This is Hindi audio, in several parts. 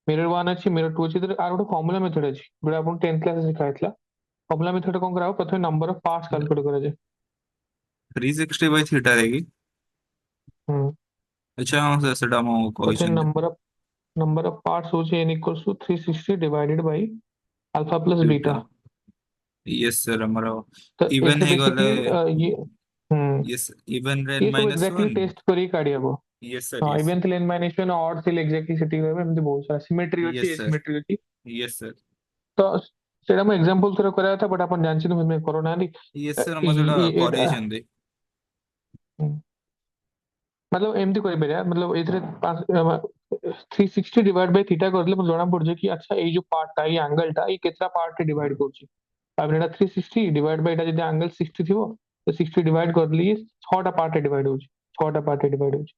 मिरर 1 अच्छी, मिरर 2 अच्छी, तो आर गोटे फॉर्मूला मेथड अच्छी जोटा आपन 10th क्लास में सिखा था। फॉर्मूला मेथड कौन करा प्रथम नंबर ऑफ पार्ट्स कैलकुलेट करा जाए। 360/θ रहेगी। हम्म अच्छा हाँ सर सेटा मो प्रथम कहचंदी। नंबर ऑफ पार्ट्स होचे n equals to 360 divided by alpha plus beta. Beta. Yes sir हमरो तो इवन एथे है गले। बेसिकली ये हम्म यस इवन रे ये सब एग्जैक्टली n-1। टेस्ट करी काढी हबो। यस सर हाँ yes even Thiel n minus 1 odd Thiel exactly setting रहबे एमती बहुत सारा सिमेट्री अछि यस सर एसिमेट्री अछि। यस सर तो सेटा मैं एग्जांपल थोड़ा करा था बट अपन जानछि न मैं कोरोना नी यस सर हम सेटा करे छंदी। मतलब एमती कोई बेरिया मतलब एथरे 360 डिवाइड बाय थीटा करले मतलब जଣା पड़ जे कि अच्छा ये जो पार्ट ता ये एंगल ता ये केतरा पार्ट रे डिवाइड करछि। अब एटा 360 डिवाइड बाय एटा जदि एंगल 60 थिबो तो 60 डिवाइड कर लिए 6 टा पार्ट रे डिवाइड होछि। 6 टा पार्ट रे डिवाइड होछि।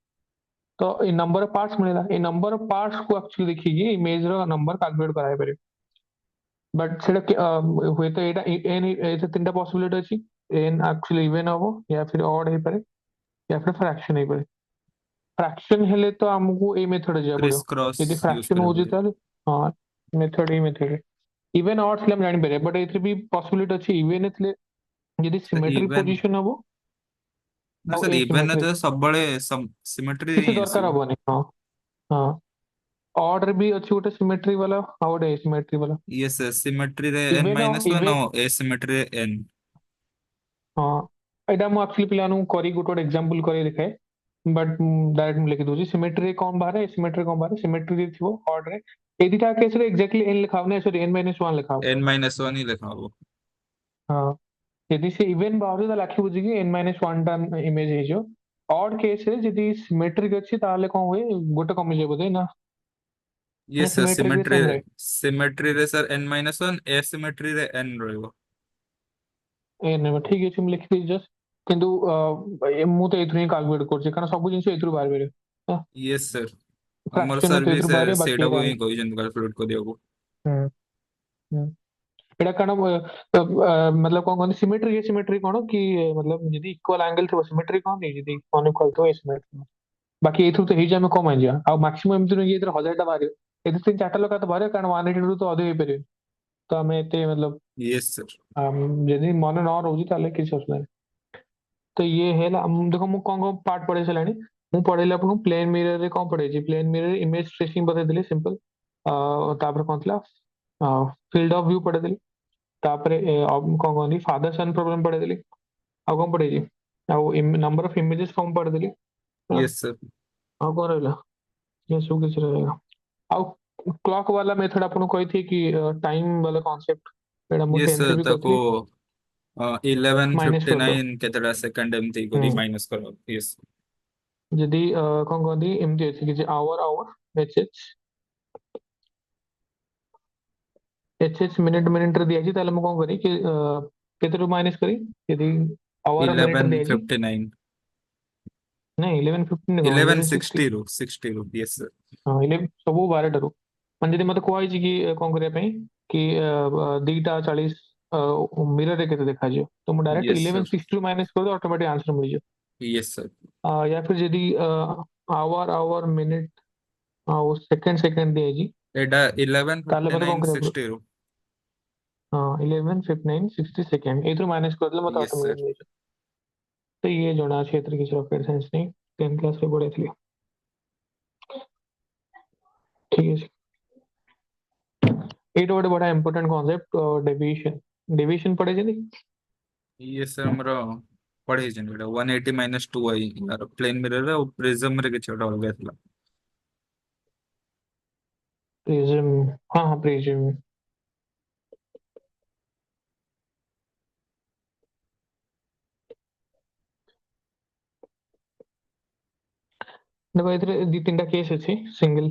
तो ये नंबर ऑफ पार्ट्स मिलेला ये नंबर ऑफ पार्ट्स को एक्चुअली देखिए इमेज रो नंबर कैलकुलेट कराय पारे। बट सेटा हुए तो एटा एन एते तीनटा पॉसिबिलिटी अछि। एन एक्चुअली इवन हबो या फिर ऑड हे पारे या फिर फ्रैक्शन हे पारे। फ्रैक्शन हेले तो हमको ए मेथड जा क्रिस पड़ो। क्रॉस यदि यूज फ्रैक्शन करे हो पड़े। जेता हाँ मेथड ही मेथड है। इवन ऑड थिले हम जानि पारे बट एथि भी पॉसिबिलिटी अछि इवन थिले यदि सिमेट्रिक इवन पोजीशन हबो ना और सर इवन है एसिमेट्रिक तो सब बड़े सिमेट्री किसी ही दरकार आसीबो। हबोनी। हाँ हाँ ऑड रे भी अछि गोटे सिमेट्री वाला और गोटे एसिमेट्री वाला। यस सर सिमेट्री रे इवन n-1 इवन और एसिमेट्री रे n। हाँ एटा मु एक्चुअली पिलानु करी गोटे एग्जांपल करी देखाए। बट डायरेक्ट मु लिखि दोछि सिमेट्री कौन बाहर है सिमेट्री कौन बाहर है सिमेट्री थिबो ऑड रे ए दिटा केस रे एग्जैक्टली एन लिखा हमने सॉरी n-1 लिखा। n-1 ही लिखा हो। हाँ यदि से इवेन बाहर तो लाखी बुझी कि n-1 टा इमेज है जो ऑड केस रे यदि सिमेट्रिक अछि ताले कोन हुए गोटे कमी जे बोधे ना ना यस सर सिमेट्रिक रे सिमेट्री सेम रहे। सिमेट्री रे सर n-1 एसिमेट्री रे n रहइबो। ए ने ठीक अछि हम लिखि दी जस्ट किंतु मु तो एथु ही कैलकुलेट करछि कारण सब जिंस एथु बाहर बेरे यस सर हमर फ्रैक्शन सर तो भी एथु से बाहर बाकी सेटा को एटा ही कहजन कैलकुलेट करियो। हम्म हम्म एटा कारण मतलब कोन कोन सिमेट्री सिमेट्री कोन कि मतलब यदि इक्वल एंगल थो सिमेट्री कोन यदि अनइक्वल थो एसिमेट्री बाकी एथु तो हेजा में कम आ जा आ मैक्सिमम एमति नहीं इधर 1000 टा बाहर एथु तीन चारटा लोक तो बाहर कारण 182 तो अधिक हे तो हमें एते मतलब यस सर यदि मन न रहउची ताले किछ असुविधा नहीं। तो ये है ला देखो मु कौन कौन पार्ट पढ़े चलानी मु पढ़ेला आपन प्लेन मिरर रे कौन पढ़े छी प्लेन मिरर इमेज ट्रेसिंग बता देले सिंपल तापर कौन थला फील्ड ऑफ व्यू पढ़े देली तापर कौन कौन फादर सन प्रॉब्लम पढ़े देली आ कौन पढ़े छी आ नंबर ऑफ इमेजेस कौन पढ़े देली आ यस सर कौन रहला ये सब किछ रहेगा आ क्लॉक वाला मेथड आपन कहि थी कि टाइम वाला कांसेप्ट एटा मु यस 10th रे सर भी ताको करथि माइनस कर दो। 11:59 केतटा सेकंड एमती करी हम्म माइनस करो। यस यदि कौन कहती एमती अछि कि आवर आवर एच मिनिट मिनिट रे दिया ताले मु कौन करी कि केते रू माइनस करी यदि आवर मिनिट रे दिया 11:59 नहीं 11:15 कौन 11:60 11:60 यस सर। हाँ 11 सब 12 रू मन यदि मते कहै छी कि कौन करिया पई कि दीटा 40 मिरर रे केते देखा जियो तो मु डायरेक्ट यस सर 11:60 रू माइनस कर दो ऑटोमेटिक आंसर मिल जाए। यस सर या फिर यदि आवर आवर मिनिट वो सेकंड सेकंड दिया एटा ताले मते कौन 11:59 करिया 60। हाँ 11:59 60 एथु माइनस कर दले मते यस ऑटोमेटिक सर मिल जाए। तो ये जଣା क्षेत्र की रॉकेट साइंस नहीं 10th क्लास रे पढ़े थी। ठीक है ये तो बड़ा इंपोर्टेंट कॉन्सेप्ट डेविएशन डेविएशन पढ़े जनी ये सर हमरो पढ़े जन एटा 180 - 2i यार प्लेन मिरर और प्रिज्म रे के छोटा हो गया था। प्रिज्म हाँ हाँ प्रिज्म देखो इधर दी तीन टा केस अछि सिंगल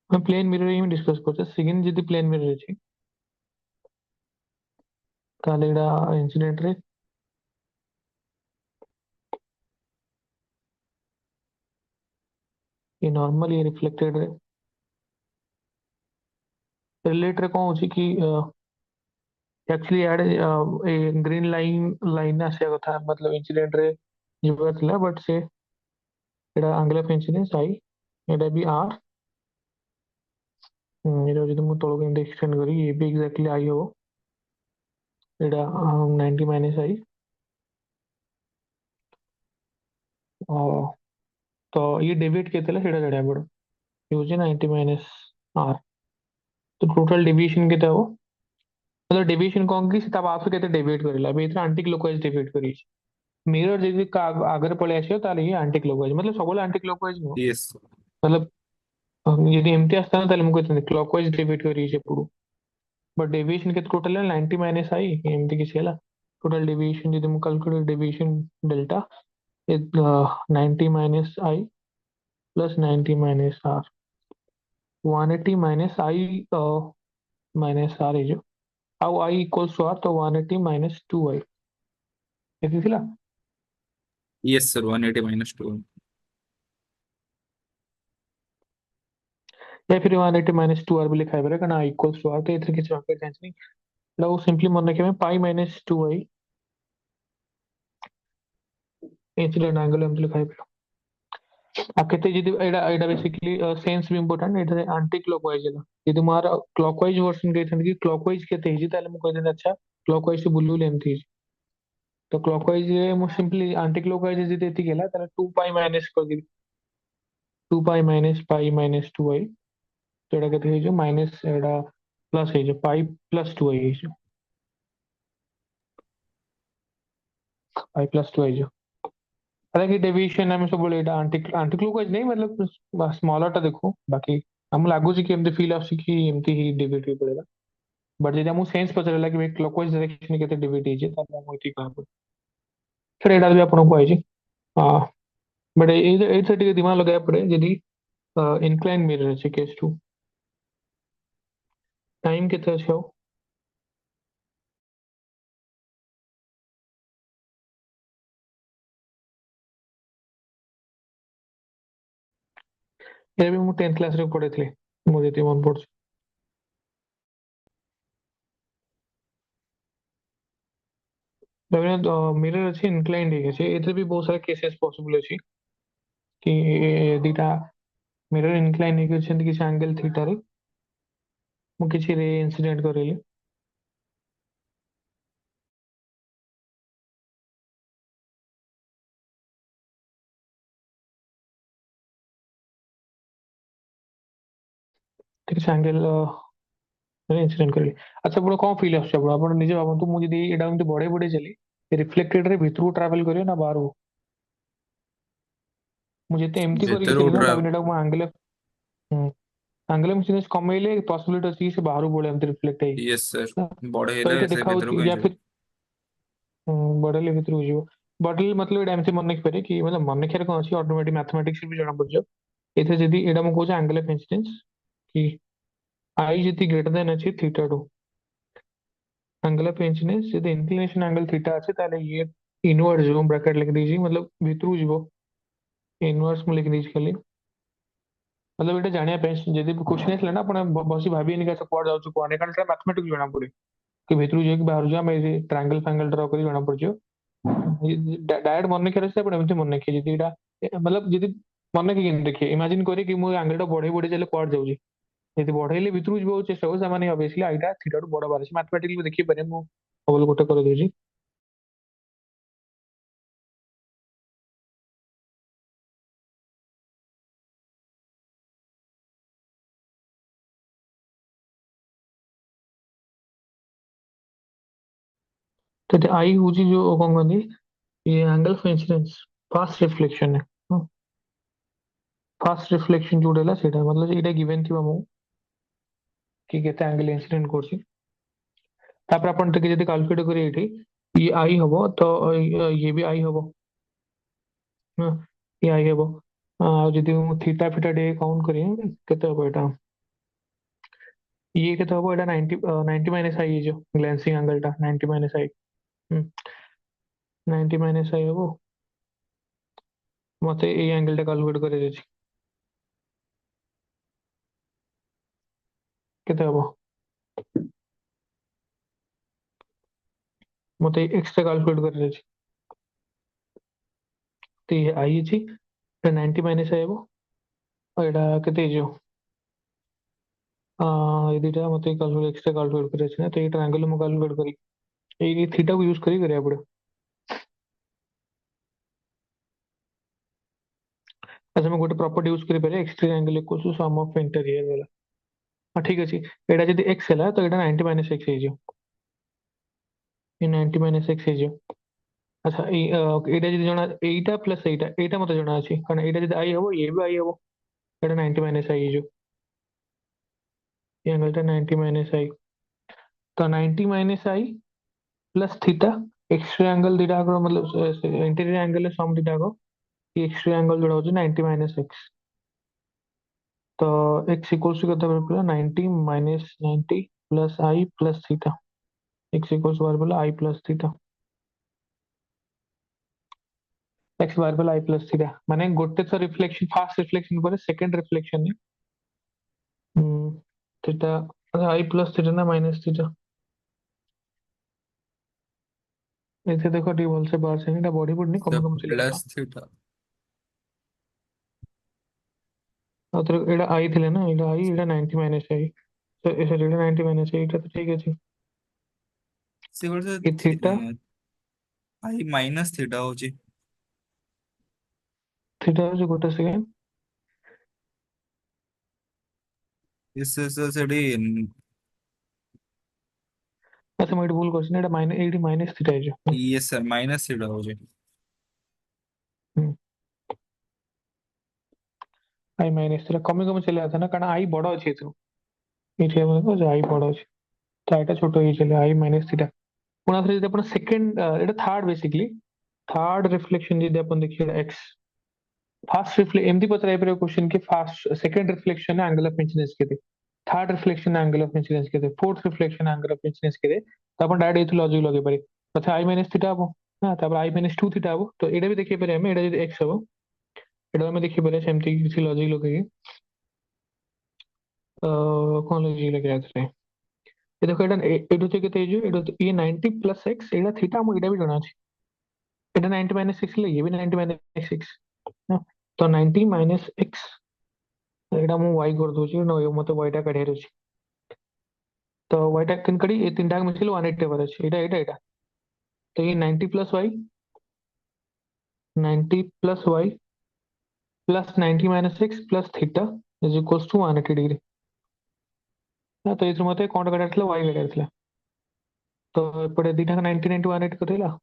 हम प्लेन मिरर ही डिस्कस करते सेकंड जदी प्लेन मिरर अछि ताले एडा इंसिडेंट रे ये नॉर्मल ये रिफ्लेक्टेड रे रिलेट रे कोन अछि कि एक्चुअली यार ए ग्रीन लाइन लाइन आसे कथा मतलब इंसिडेंट रे ଯିବାର ଥିଲା ବଟ୍ ସେ ଏଇଟା ଆଙ୍ଗେଲ ଅଫ୍ ଇନ୍ସିଡେନ୍ସ ଆଇ, ଏଇଟା ବି ଆର୍। ଏଇଟା ଯଦି ମୁଁ ତଳକୁ ଏମିତି ଏକ୍ସଟେଣ୍ଡ କରି ଏ ବି ଏକ୍ଜାକ୍ଟଲି ଆଇ ହବ, ଏଇଟା 90 ମାଇନସ୍ ଆଇ। ତ ये डेविएट केते ହେଲା ସେଇଟା ଜାଣିବାକୁ ପଡିବ। ये ହଉଛି 90 ମାଇନସ୍ ଆର୍। तो टोटल डेविएशन केते ହବ, मतलब डेविएशन कौन की ता बाप से केते डेविएट करिला बे इतना आंटी क्लॉकवाइज डेविएट करी। मिरर जदि का आगे पळे आसियो ताले ये आंटी क्लॉकवाइज, मतलब सबले आंटी क्लॉकवाइज नो, यस मतलब यदि एमती आस्ता ना ताले मुको क्लॉकवाइज डेविएट करी छे पुरो। बट डेविएशन केते टोटल है 90 माइनस आई एमती किसी हला। टोटल डेविएशन यदि मु calculate deviation delta is 90 minus i plus 90 minus r, 180 minus i minus r है जो ଆଉ i इक्वल्स टू r, तो 180 माइनस 2i ଏତିକି ଥିଲା। यस सर 180 - 2 या फिर 180 माइनस 2r भी लिखा है कारण i इक्वल्स टू r, तो ଏଥିରେ କିଛି ରକେଟ ସାଇନ୍ସ नहीं। ଏଟା वो सिंपली मन रखिए में पाई माइनस 2i इंसिडेंट एंगल एमती लिखा है। आ केते जदि एडा एडा बेसिकली सेंस भी इंपोर्टेंट, एटा एंटी क्लॉकवाइज है। यदि मार क्लॉकवाइज वर्जन के कि क्लॉकवाइज केते हिजी ताले मु कहते अच्छा क्लॉकवाइज से बुलुल एमती हिजी। तो क्लॉकवाइज रे मु सिंपली एंटी क्लॉकवाइज जदि एति गेला ताले 2 पाई माइनस कर दी, 2 पाई माइनस 2i। तो एटा केते हिजो माइनस एडा प्लस हिजो पाई प्लस 2i हिजो, पाई प्लस 2i हिजो। हालांकि डेविएशन हम सब बोले एटा आंटी आंटी क्लॉकवाइज नहीं, मतलब स्मॉलर टा देखो बाकी हम लागू जी कि एमती फील आसी कि एमती ही डेविएट हो पड़ेगा। बट जदि हमु सेंस पचरेला कि भाई क्लॉकवाइज डायरेक्शन केते डेविएट हिजे ताले हम एति कहबो। फिर एटा भी आपन को आइजे आ बट ए से टिके दिमाग लगाया पड़े यदि इनक्लाइन मिरर अछि केस 2 टाइम केते अछि हो। ये भी मु 10th क्लास रे पढेथले, मु जति मन पड़छ। तबे मिरर अछि इनक्लाइंड हे अछि, एते भी बहुत सारा केसेस पॉसिबल अछि कि दिटा मिरर इनक्लाइन हे अछि कि एंगल थीटा रे मु किछि रे इंसिडेंट करेली। किछि एंगल रे इंसिडेंट करेली। अच्छा बड़ कोन फील आछ बड़ आपण निजे भाबंतु मु जदी एडा एमती बड़े बड़े चली रिफ्लेक्टेड रे भितरु ट्रैवल करियो ना बाहर, मु जते एमती करी जेते चली ना रोड तब एडा मु एंगल एंगल इंसिडेंस कमेइले पॉसिबिलिटी अछि से बाहर बोले एमती रिफ्लेक्ट है। यस सर तो बढ़ेले ये से देखा भीतर को या जाए। फिर बड़े भीतर हो बडल मतलब एटा एमती मन पारे कि मतलब मन रखियार कौन अच्छी ऑटोमेटिक मैथमेटिक्स भी जाना पड़ एथे जदी एटा मु कहूछ एंगल ऑफ इंसिडेंस कि आई जति ग्रेटर देन अछि थीटा 2, एंगल ऑफ इंसिडेंस जदी इंक्लिनेशन एंगल थीटा अछि ताले ये इनवर्स जो ब्रैकेट लिख दीजिए, मतलब भीतर जीवो इनवर्स में लिख दीजिए खाली। मतलब एटा जानिया पे जदी क्वेश्चन आसला ना आपण बसी भाबियनि का क्वाड जाउछु कोने कारण मैथमेटिक्स जाना पड़े कि भीतर जे कि बाहर जा मैं ट्रायंगल फैंगल ड्रा करी जाना पड़ डायरेक्ट मन रखिया रही एमती मन रखिए जदी एटा मतलब जदी मन रखिए देखिए इमेजिन करी कि मु एंगल टा बढ़े बढ़े चले क्वाड जाउची, यदि बढ़ेले भीतर जीवो चेष्टा हो सामान्य ऑब्वियसली आइटा थीटा टू बड़ बार मैथमेटिकली देखि पारे मु बबल गोटे कर देजी। तो आई होची जो कौन कहंदी ये angle of incidence fast reflection है। फास्ट रिफ्लेक्शन जोड़ेला सेटा मतलब एटा गिवन थिबा मु कि केते एंगल इंसिडेंट करछि, तापर अपन तक जदी कैलकुलेट करी एठी ये आई हबो तो ये भी आई हबो। हाँ, ये आई हबो जदी मु थीटा फीटा डे काउंट करी केते हबो एटा, ये केते हबो एटा 90 90 माइनस आई जो ग्लेंसिंग एंगल टा 90 माइनस आई 90 माइनस आई हबो। मते ए एंगल टा कैलकुलेट करे देछि केते हबो, मते एक्स टा कैलकुलेट करे देछि तो ये आई ଅଛି ଏଟା 90 ମାଇନସ୍ ଆଇବ ଆଉ ଏଟା କେତେ ହେଇଯିବ ଏ ଦୁଇଟା ମତେ କ୍ୟାଲକୁଲେଟ୍ ଏକ୍ସଟ୍ରା କ୍ୟାଲକୁଲେଟ୍ କରିବାର ଅଛି ନା ତ ଏଇ ଟ୍ରାଙ୍ଗେଲ ମୁଁ କ୍ୟାଲକୁଲେଟ୍ କରି ଏଇ ଥୀଟାକୁ ୟୁଜ୍ କରି କରିବାକୁ ପଡ଼ିବ। ଆଚ୍ଛା ମୁଁ ଗୋଟେ ପ୍ରପର୍ଟି ୟୁଜ୍ କରିପାରିବା extra angle equals to SUM of interior ବାଲା। ହଁ ଠିକ୍ ଅଛି ଏଇଟା ଯଦି x ହେଲା ତ ଏଇଟା 90 ମାଇନସ୍ x ହେଇଯିବ ଏ 90 ମାଇନସ୍ x ହେଇଯିବ। ଆଚ୍ଛା ଏଇଟା ଯଦି ଜଣା ଏଇଟା ପ୍ଲସ୍ ଏଇଟା ଏଇଟା ମତେ ଜଣା ଅଛି କାରଣ ଏଇଟା ଯଦି i ହବ ଇଏ ବି i ହବ ଏଇଟା 90 ମାଇନସ୍ i ହେଇଯିବ ଏ ଆଙ୍ଗେଲଟା 90 ମାଇନସ୍ i ତ 90 minus i plus theta extra angle theta को मतलब इंटीरियर एंगल सम दिटा को ये एक्सट्रा एंगल जोड़ा होची 90 माइनस x तो x इक्वल्स टू कितना बनेगा 90 minus 90 plus i plus theta x equals to बार i प्लस थीटा x बार i प्लस थीटा माने गोटे तो रिफ्लेक्शन फास्ट रिफ्लेक्शन पर सेकंड रिफ्लेक्शन है थीटा i प्लस थीटा ना माइनस थीटा ऐसे देखो टी बोल से बाहर से नहीं बॉडी पड़नी कम कम चले प्लस आता थीटा और तो एड़ा i थिले ना एड़ा i एड़ा 90 माइनस i तो ऐसे एड़ा 90 माइनस i एटा तो ठीक है जी से ये थीटा आई माइनस थीटा होची थीटा जो गोटे सेकेंड इस सेडी अच्छा मैं भूल करछि एटा माइनस एडी माइनस थीटा है जो यस सर माइनस थीटा होची आई माइनस थीटा कमी कमी चले आता ना कारण आई बड़ अछि तो एठी हम को जो आई बड़ अछि तो एटा छोटो ही चले आई माइनस थीटा पुना थ्री यदि अपन सेकंड एटा थर्ड बेसिकली थर्ड रिफ्लेक्शन यदि अपन देखिए एक्स फास्ट रिफ्लेक्शन एमती पचराई पर क्वेश्चन के first second reflection angle of incidence केते third reflection angle of incidence केते fourth reflection angle of incidence केते तो अपन डायरेक्ट एथि लॉजिक लगे पारे अच्छा आई माइनस थीटा हबो ना तापर आई माइनस 2 थीटा हबो तो एटा भी देखिए पारे हम एटा यदि एक्स हबो एटा हम देखिए पारे सेमती किसी लॉजिक लगे कौन लॉजिक लगे आथरे ये देखो एटा एटु से केते जो एटु ये 90 प्लस x एटा थीटा हम एटा भी जଣା अछि एटा 90 माइनस 6 ले ये भी 90 माइनस 6 ना तो 90 माइनस x एटा मु y कर दोची न मते y टा काढियार अछि तो y टा किन कडी ए तीनटा मिसिल 180 पर अछि एटा तो ये 90 plus y 90 plus y plus 90 minus x plus theta is equals to 180 degree ना तो इथु मते कोन काढियार थला y काढियार थला तो एपटे दीटा 90 90 180 कथिला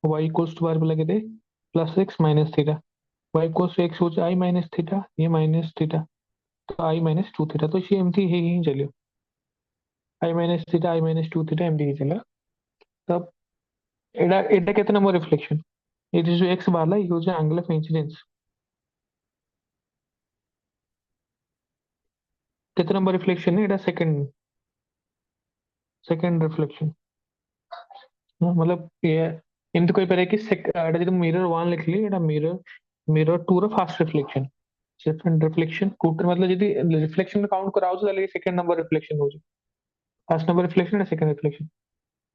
y इक्वल्स टू बार पे लगे दे plus x minus theta y equals to x हो i माइनस थीटा ये माइनस थीटा तो i माइनस 2 थीटा तो ये एमती ही चलियो i minus theta i minus 2 theta एमती ही चला तब एडा एडा केते नंबर रिफ्लेक्शन ये जो x वाला ये हो एंगल ऑफ इंसिडेंस केते नंबर रिफ्लेक्शन है एडा सेकंड सेकंड रिफ्लेक्शन मतलब ये एमती कोई पारे कि एडा जदि मिरर 1 लिखली एडा मिरर मिरर 2 रो first reflection second reflection total मतलब यदि रिफ्लेक्शन काउंट कराओ तो सेकंड नंबर रिफ्लेक्शन हो first number reflection second reflection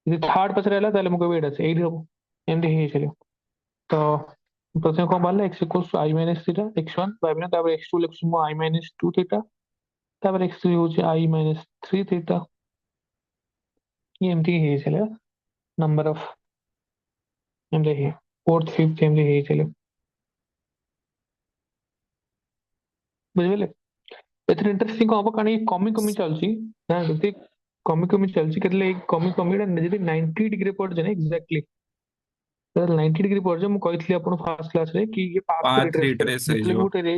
यदि थर्ड पछरे हला ताले मको एडा से एडी हबो एमती ही चलियो तो प्रथम कौन बाहर x equals to i minus theta x1 भाबना तापर x2 लिखछु मो आई माइनस 2 थीटा तापर x3 होची आई माइनस 3 थीटा ये एमती ही चले नंबर ऑफ एमती ही फोर्थ फिफ्थ एमती ही चले बुझले एथरे इंटरेस्टिंग को हबो कानी कमी कमी चलची ना जति कमी चलची केतले कमी जदि 90 डिग्री पड़ जाने एग्जैक्टली तो 90 डिग्री पड़ जाए मु कहइतली अपन फर्स्ट क्लास रे कि ये पाथ को पाथ रिट्रेस करो रिट्रेस है मतलब जो गोटे रे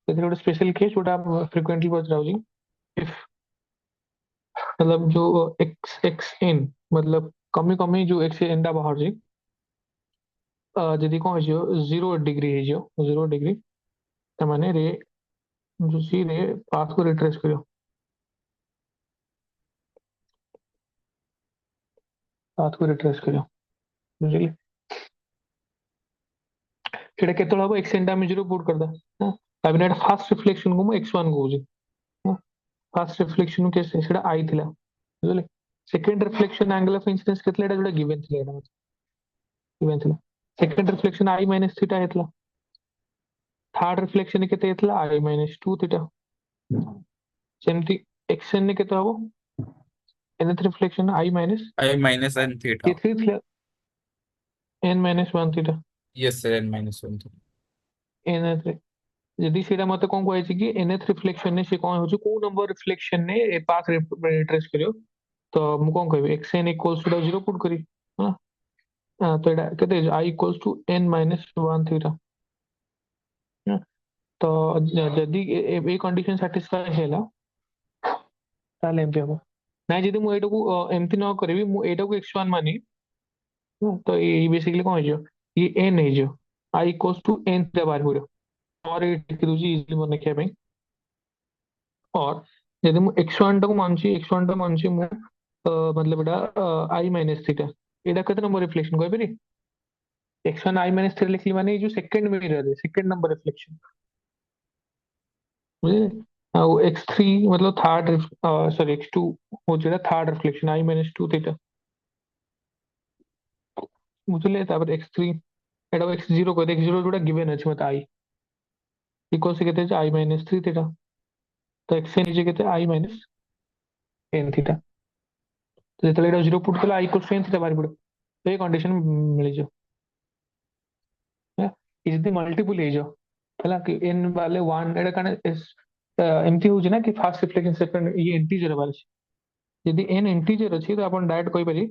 एथरे गोटे स्पेशल केस जोटा फ्रिक्वेंटली पचराउजी इफ मतलब जो एक्स एक्स एन मतलब कमी कमी जो एक्स एन टा बाहर जी जदि कौन हो 0 डिग्री है 0 डिग्री तो माने रे जो सी रे पाथ को रिट्रेस करियो पाथ को रिट्रेस करियो बुझिले सेटा केतल हबो एक्स एन टा में 0 पुट कर दा हां ताबिने फास्ट रिफ्लेक्शन को मु x1 कहूजी फास्ट रिफ्लेक्शन के सेटा आई थिला बुझिले second reflection angle of incidence केतले एटा जोटा गिवन थिला एटा गिवन थिला second reflection i minus theta हेतला थर्ड रिफ्लेक्शन केते हेतला आई माइनस 2 थीटा सेमती एक्सएन ने केते हबो nth रिफ्लेक्शन i minus I minus n ये theta. 3 n minus 1 theta Yes sir, n minus 1 theta. nth जदि सेटा मते कोन कहै छै कि nth रिफ्लेक्शन ने से कोन हो छै को नंबर रिफ्लेक्शन ने ए पाथ ट्रेस करियो तो मु कोन कहबे xn इक्वल्स टू 0 पुट करी है तो एटा केते i equals to n minus 1 theta तो जदि ए कंडीशन सैटिस्फाई हैला ताले एमपी हबो ना जदि मु एटा को एमती न करबी मु एटा को x1 मानी तो ये बेसिकली कोन हो ये n है जो आई इक्वल्स टू n थीटा बाहर हो और ये टिक दूजी इजीली मन रखिया ପାଇଁ और यदि मु x1 टा को मानची x1 टा मानची मु मतलब एटा i माइनस थीटा एटा केते नंबर रिफ्लेक्शन कहबे रे x1 i माइनस थीटा लिखली माने ये जो सेकंड मिरर है सेकंड नंबर रिफ्लेक्शन बुझे और x3 मतलब थर्ड सॉरी x2 हो जेड़ा third reflection i minus 2 theta बुझले तापर x3 एटा x0 को x0 जोड़ा गिवन अछि मत i इक्वल से केते i माइनस 3 थीटा तो x से नीचे केते i माइनस n थीटा तो जेतले एटा 0 पुट कला i equal to n theta बाहर पड़ो तो ये कंडीशन मिल जो इज द मल्टीपल एज हला कि n वाले 1 एटा कने एमती हो ना कि फास्ट रिफ्लेक्शन सेकंड ये इंटीजर वाले यदि n इंटीजर अछि तो अपन डायरेक्ट कोई पारी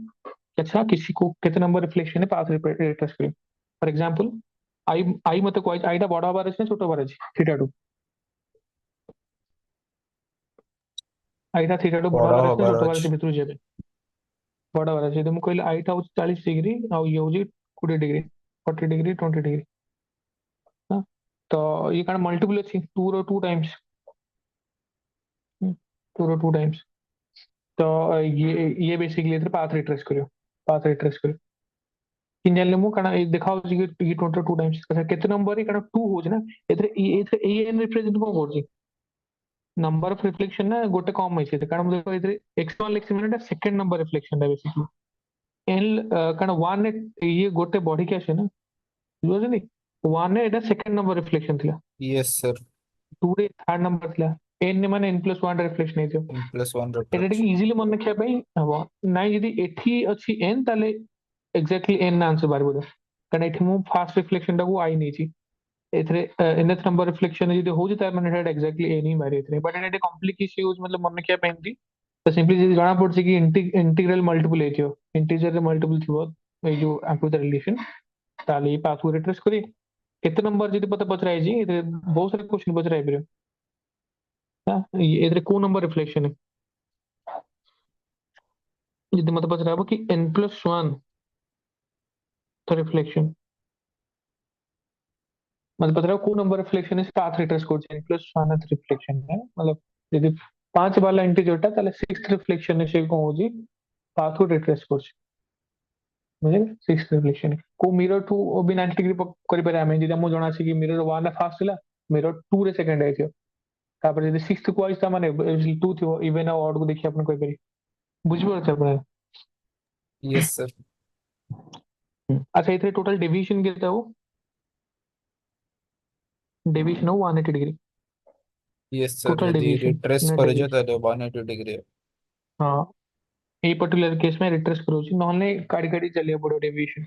अच्छा किसी को कितने नंबर रिफ्लेक्शन है पाथ रिट्रेस करियो फॉर एग्जांपल आई मते कोइ आईटा बड़ा बार अछि ना छोटो बार अछि थीटा 2 आईटा थीटा 2 बड़ा बड़ा बार अछि ना हବାର छोटो बार ଅଛି। अछि भितर जेबे बड़ा बार अछि तो मु कहले आईटा हो 40 डिग्री और ये हो 20 डिग्री 40 डिग्री 20 डिग्री हाँ तो ये कान मल्टीपल अछि 2 रो 2 टाइम्स 2 रो 2 टाइम्स तो ये बेसिकली इधर पाथ रिट्रेस करियो किन जानले मु काना ए देखाउ कि ये 22 टाइम्स अच्छा केते नंबर है काना 2 हो ना एथरे ए एन रिप्रेजेंट को करछि नंबर ऑफ रिफ्लेक्शन ना गोटे कम है से कारण देखो एथरे x1 लिखछि माने सेकंड नंबर रिफ्लेक्शन है बेसिकली एन कारण 1 ये गोटे बॉडी के आसे ना बुझली 1 ने एटा सेकंड नंबर रिफ्लेक्शन थिला Yes sir, 2 रे थर्ड नंबर थिला n ने माने n प्लस 1 रिफ्लेक्शन है जो n plus 1 एटा reflection. टिक इजीली मन रखिया पई हबो नाइ यदि एठी अछि n ताले एग्जैक्टली n आंसर बार बोलो कारण एठी मु फास्ट रिफ्लेक्शन टा को आई नै छी एथरे nth नंबर रिफ्लेक्शन यदि होउछि तार माने एटा एग्जैक्टली n ही बारी एथरे बट एटा कॉम्प्लिकेशन यूज मतलब मन रखिया पई तो सिंपली जदि जाना पड़छि कि इंटीग्रल मल्टीपल हेतियो इंटीजर रे मल्टीपल थिबो ए जो आपको रिलेशन ताले ई पाथवे रिट्रेस करी केते नंबर जदि पता पचराई जी एथरे बहुत सारे क्वेश्चन पचराई परयो हां ये एथरे को नंबर रिफ्लेक्शन है जदि मते पचराबो कि n प्लस 1 तो रिफ्लेक्शन मतलब पता है को नंबर रिफ्लेक्शन इस path retrace code n plus 1 reflection है मतलब यदि 5 वाला इंटीजर टा ताले 6th रिफ्लेक्शन से को होजी पाथ रिट्रेस कोड बुझे 6th रिफ्लेक्शन को मिरर 2 भी 90 डिग्री करि पारे हमें जदि हम जणा छी कि मिरर 1 फास्ट थिला मिरर 2 रे सेकंड आइथियो तापर यदि 6th को आइस माने 2 थियो इवन और ऑड को देखि अपन कोइ पारी बुझबो अपन Yes sir. अच्छा इथे टोटल डेविएशन कितना हो डेविएशन हो 180 डिग्री Yes sir, टोटल ଯଦି डेविएशन retrace ना କରିଛ डेविएशन ତାହେଲେ 180 degree। हाँ ए पर्टिकुलर केस में रिट्रेस करोची नहले काडी काडी चलिया पड़ो डेविएशन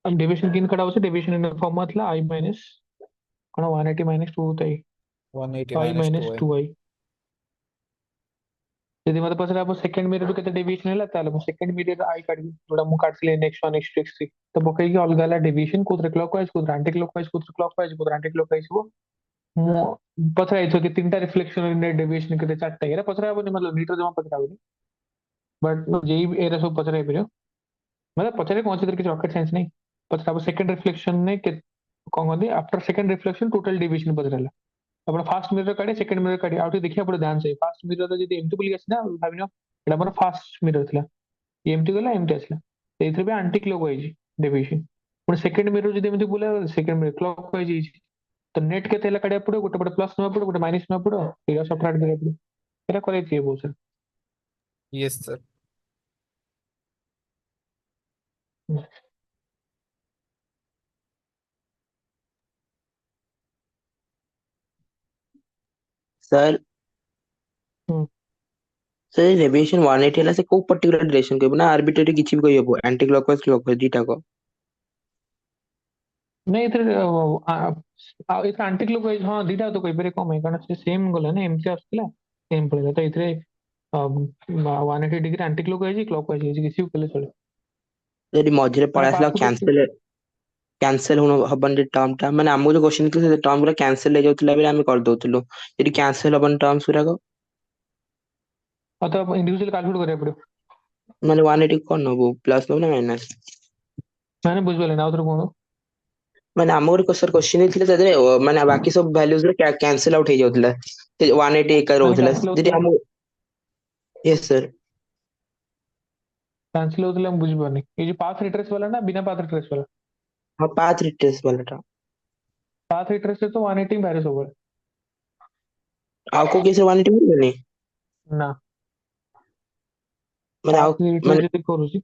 अब डेविएशन किन कड़ा होचे डेविएशन इन फॉर्म मतला i माइनस कणा 180 माइनस 2 ताई 180 i minus minus 2i। 2i यदि मत पसरा आप सेकंड मिरर केते डेविएशन हैला ताले मु सेकंड मिरर i काडी जोडा मु काटले नेक्स्ट 1 नेक्स्ट 3 तो पकई के अलग अलग डेविएशन कोद्रे क्लॉकवाइज कोद्रे एंटी क्लॉकवाइज कोद्रे क्लॉकवाइज कोद्रे एंटी क्लॉकवाइज हो मु पसरा इथो के तीनटा रिफ्लेक्शन इन डेविएशन केते चारटा एरा पसरा बनी मतलब मीटर जमा पसरा बनी बट जेई एरा सब पसरा है मतलब पचारे कौन सी तरह की रॉकेट साइंस नहीं पता अब सेकंड रिफ्लेक्शन ने के कौन कहते after second reflection total deviation बदलला अपन फास्ट मिरर काढे सेकंड मिरर काढे आउट देखिया पड़े ध्यान से फास्ट मिरर जदी एमटी बुली आसी ना भाबिनो एटा अपन फास्ट मिरर थिला एमटी गला एमटी आसला एथरे भी एंटी क्लॉकवाइज डेविएशन पुणे सेकंड मिरर जदी एमटी बुला सेकंड मिरर क्लॉकवाइज तो नेट के थेला काढे पड़े गोटे पड़े प्लस न पड़े गोटे माइनस न पड़े एरा सबट्रैक्ट करे पड़े एरा करे थी बहुत सर Yes sir। सर हम्म सर डेविएशन 180 ହେଲା ସେ କୋଉ ପର୍ଟିକୁଲାର ଡିରେକ୍ସନ କହିବ ନା ଆର୍ବିଟ୍ରାରୀ କିଛି ବି କହିହବ ଆଣ୍ଟି କ୍ଲକୱାଇଜ କ୍ଲକୱାଇଜ ଦିଟାକ। ନାଇଁ ଏଥିରେ ଆଣ୍ଟି କ୍ଲକ୍ ହଁ ଦିଟା ତ କହିପାରିବେ କଣ ପାଇଁ କାରଣ ସେ ସେମ୍ ଗଲା ନା ଏମିତି ଆସୁଥିଲା ସେମ୍ ପଳେଇଲା ତ ଏଥିରେ 180 degree anti clockwise clockwise ହେଇଛି କିଛି ବି କଲେ ଚଳେ ଯଦି ମଝିରେ କାରଣ ପଳେଇ ଆସିଲା ପାଥକୁ ତ କ୍ୟାନସେଲ କ୍ୟାନସେଲ ହବନି ଟର୍ମ ଟା ମାନେ ଆମକୁ ଯୋଉ କ୍ୱେଶ୍ଚନ ଥିଲା ସେ ଟର୍ମ ଗୁରା କ୍ୟାନସେଲ ହେଇଯାଉଥିଲା ବୋଲି ଆମେ କରିଦଉଥିଲୁ ଯଦି କ୍ୟାନସେଲ ହବନି ଟର୍ମସ୍ ଗୁରାକ ଇଣ୍ଡିଭିଜୁଆଲି କାଲକୁଲେଟ୍ କରିବାକୁ ପଡିବ ମାନେ 180 କଣ ନବୁ ପ୍ଲସ ନବୁ ନା ମାଇନସ। ମାନେ ବୁଝିପାରିଲେନି ଆଉ ଥରେ କୁହନ୍ତୁ ମାନେ ଆମ ଗୋଟେ ସାର୍ କ୍ୱେଶ୍ଚନ ଥିଲା ତା ଦେହରେ ମାନେ ବାକି ସବୁ ଭ୍ୟାଲୁଜ ରେ କ୍ୟାନସେଲ ଆଉଟ ହେଇଯାଉଥିଲା ସେ 180 ଏକା ମାନେ ରହୁଥିଲା କ୍ୟାନସେଲ ଯଦି ହଉଥିଲା ଆମକୁ ୟେସ୍ ସାର୍। କ୍ୟାନସେଲ ହଉଥିଲା ମୁଁ ବୁଝିପାରୁନି ଏଇ ଯୋଉ ପାଥ ରିଟ୍ରେସ୍ ବାଲା ନା ବିନା ପାଥ ରିଟ୍ରେସ୍ ବାଲା ହଁ ପାଥ ରିଟ୍ରେସ୍ ବାଲାଟା ପାଥ ରିଟ୍ରେସ୍ ରେ ତ 180 ବାହାରେ ସବୁବେଳେ ଆଉ କୋଉ କେସରେ 180 ମିଳିବନି ନା ମାନେ ଆଉ ପାଥ ରିଟ୍ରେସ୍ ମାନେ ଯଦି କରୁଛି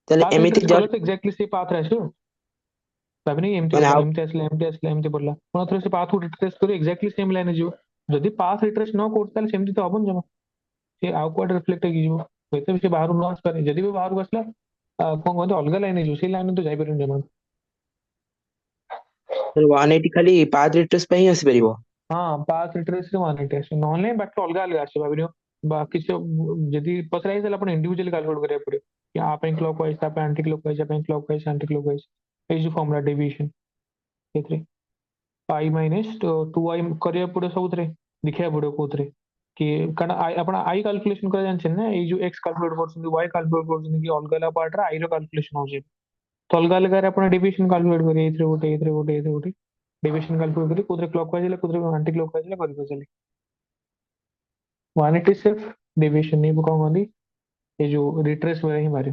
ତାହେଲେ ପାଥ ଏମିତି ରିଟ୍ରେସ୍ କଲେ ଜଷ୍ଟ ତ ଏକ୍ଜାକ୍ଟଲି ସେଇ ପାଥରେ ଆସିବ ଭାବିନି ଏମିତି ମାନେ ଗଲା ଆଉ ଏମିତି ପଡିଲା ପୁଣି ଥରେ ସେ ପାଥକୁ ରିଟ୍ରେସ୍ କରି ଏକ୍ଜାକ୍ଟଲି ସେମ୍ ଲାଇନରେ ଯିବ ଯଦି ପାଥ ରିଟ୍ରେସ୍ ନ କରୁଛି ତାହେଲେ ସେମିତି ତ ହବନି ଜମା ସେ ଆଉ କୁଆଡେ ରିଫ୍ଲେକ୍ଟ ହେଇକି ଯିବ ହୁଏତ ବି ସେ ବାହାରୁ ନ ଆସିପାରେ ଯଦି ବି ବାହାରକୁ ଆସିଲା କଣ କହନ୍ତି ଅଲଗା ଲାଇନ ହେଇଯିବ ସେଇ ଲାଇନରେ ତ ଯାଇପାରିବନି ଜମା 180 ଖାଲି ପାଥ ରିଟ୍ରେସ୍ ପାଇଁ ହିଁ ଆସିପାରିବ। ହଁ ପାଥ ରିଟ୍ରେସ୍ ରେ 180 ଆସିବ ନହେଲେ ବାକି ଅଲଗା ଅଲଗା ଆସିବ ଭାବିନିଅ ବାକି ସେ ଯଦି ପଚରା ହେଇଥିଲା ଆପଣ ଇଣ୍ଡିଭିଜୁଆଲି କାଲକୁଲେଟ୍ କରିବାକୁ ପଡିବ କି ଆ ପାଇଁ କ୍ଲକ୍ ୱାଇଜ ତା ପାଇଁ ଆଣ୍ଟି କ୍ଲକ୍ ୱାଇଜ ଆ ପାଇଁ clockwise anti clockwise ଏଇ ଯୋଉ ଫର୍ମୁଲା ଡେଭିଏସନ ଏଥିରେ ପାଇ ମାଇନସ୍ ଟୁ ଆଇ କରିବାକୁ ପଡିବ ସବୁଥିରେ ଦେଖିବାକୁ ପଡିବ କୋଉଥିରେ କି କାରଣ ଆପଣ ଆଇ କାଲକୁଲେସନ କରିବା ଜାଣିଛନ୍ତି ନା ଏଇ ଯୋଉ ଏକ୍ସ କାଲକୁଲେଟ କରୁଛନ୍ତି ୱାଇ କାଲକୁଲେଟ କରୁଛନ୍ତି କି ଅଲଗା ଅଲଗା ପାର୍ଟରେ ଆଇ ର କାଲକୁଲେସନ ହଉଛି ତ ଅଲଗା ଅଲଗାରେ ଆପଣ ଡେଭିଏସନ କାଲକୁଲେଟ କରିବେ ଏଇଥିରେ ଗୋଟେ ଡେଭିଏସନ କାଲକୁଲେଟ କରି କୋଉଥିରେ କ୍ଲକ୍ ୱାଇଜ ହେଲେ କୋଉଥିରେ ଆଣ୍ଟି କ୍ଲକ୍ ୱାଇଜ ହେଲେ କରିପାରିବେ 180 सिर्फ डेविएशन नहीं वो कौन कौन ये जो रिट्रेस वगैरह ही मारे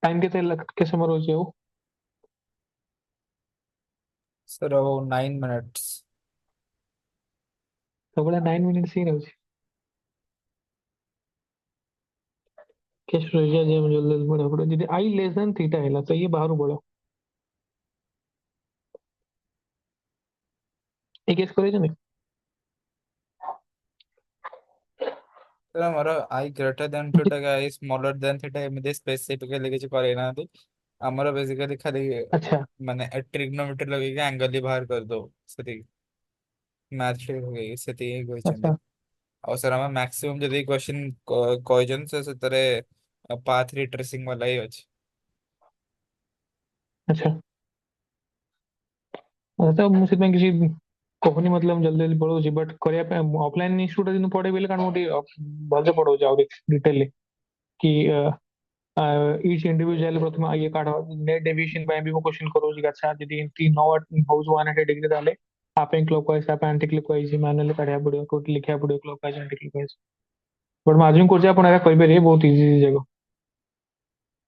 टाइम के समय रोज है वो सर अब 9 मिनट्स। तो बोला 9 मिनट ही रोज कैश रोज जे मुझे जल्दी बड़ा बड़ा यदि आई लेस देन थीटा है तो ये बाहर बोला एक केस करे नहीं सर ଆମର I greater than theta का I smaller than theta ଏମିତି ସ୍ପେସିଫିକାଲି କିଛି କରେଇନାହାନ୍ତି ଆମର ବେସିକାଲି ଖାଲି अच्छा ମାନେ ଟ୍ରିଗ୍ନୋମେଟ୍ରି ଲଗେଇକି ଆଙ୍ଗଲ ବାହାର କରିଦଉ ସେତିକି ମ୍ୟାଥ୍ ଲଗେଇକି ସେତିକି ହିଁ କହିଛନ୍ତି अच्छा ଆଉ ସାର୍ ଆମେ ମ୍ୟାକ୍ସିମମ୍ ଯଦି କ୍ୱେଶ୍ଚିନ୍ କହିଛନ୍ତି ସେ ସେଥିରେ ପାଥ୍ ରିଟ୍ରେସିଂ ବାଲା ହିଁ ଅଛି। अच्छा तो मुझे में किसी कहनी मतलब जल्दी जल्दी पढ़ो बट करिया ऑफलाइन इंस्टीट्यूट दिन पढ़े बेले कारण मोटी भलसे पढ़ो जाओ डिटेल कि each individual प्रथम ये काढ नेट डेविएशन ପାଇଁ ବି ମୁଁ क्वेश्चन କରୁଛି ଆଚ୍ଛା ଯଦି ଏମିତି ନ ହଉଛି 180 ଡିଗ୍ରୀ ତାହେଲେ ଆ ପାଇଁ କ୍ଲକୱାଇଜ ଆ ପାଇଁ ଆଣ୍ଟି କ୍ଲକୱାଇଜ ମାନୁଆଲି କାଢିବାକୁ ପଡିବ କୋଉଠି ଲେଖିବାକୁ ପଡିବ କ୍ଲକୱାଇଜ ଆଣ୍ଟି କ୍ଲକୱାଇଜ ବଟ୍ ମୁଁ ଆଜି କରୁଛି ଆପଣ ଏରା କହିପାରିବେ ବହୁତ ଇଜି ଯାକ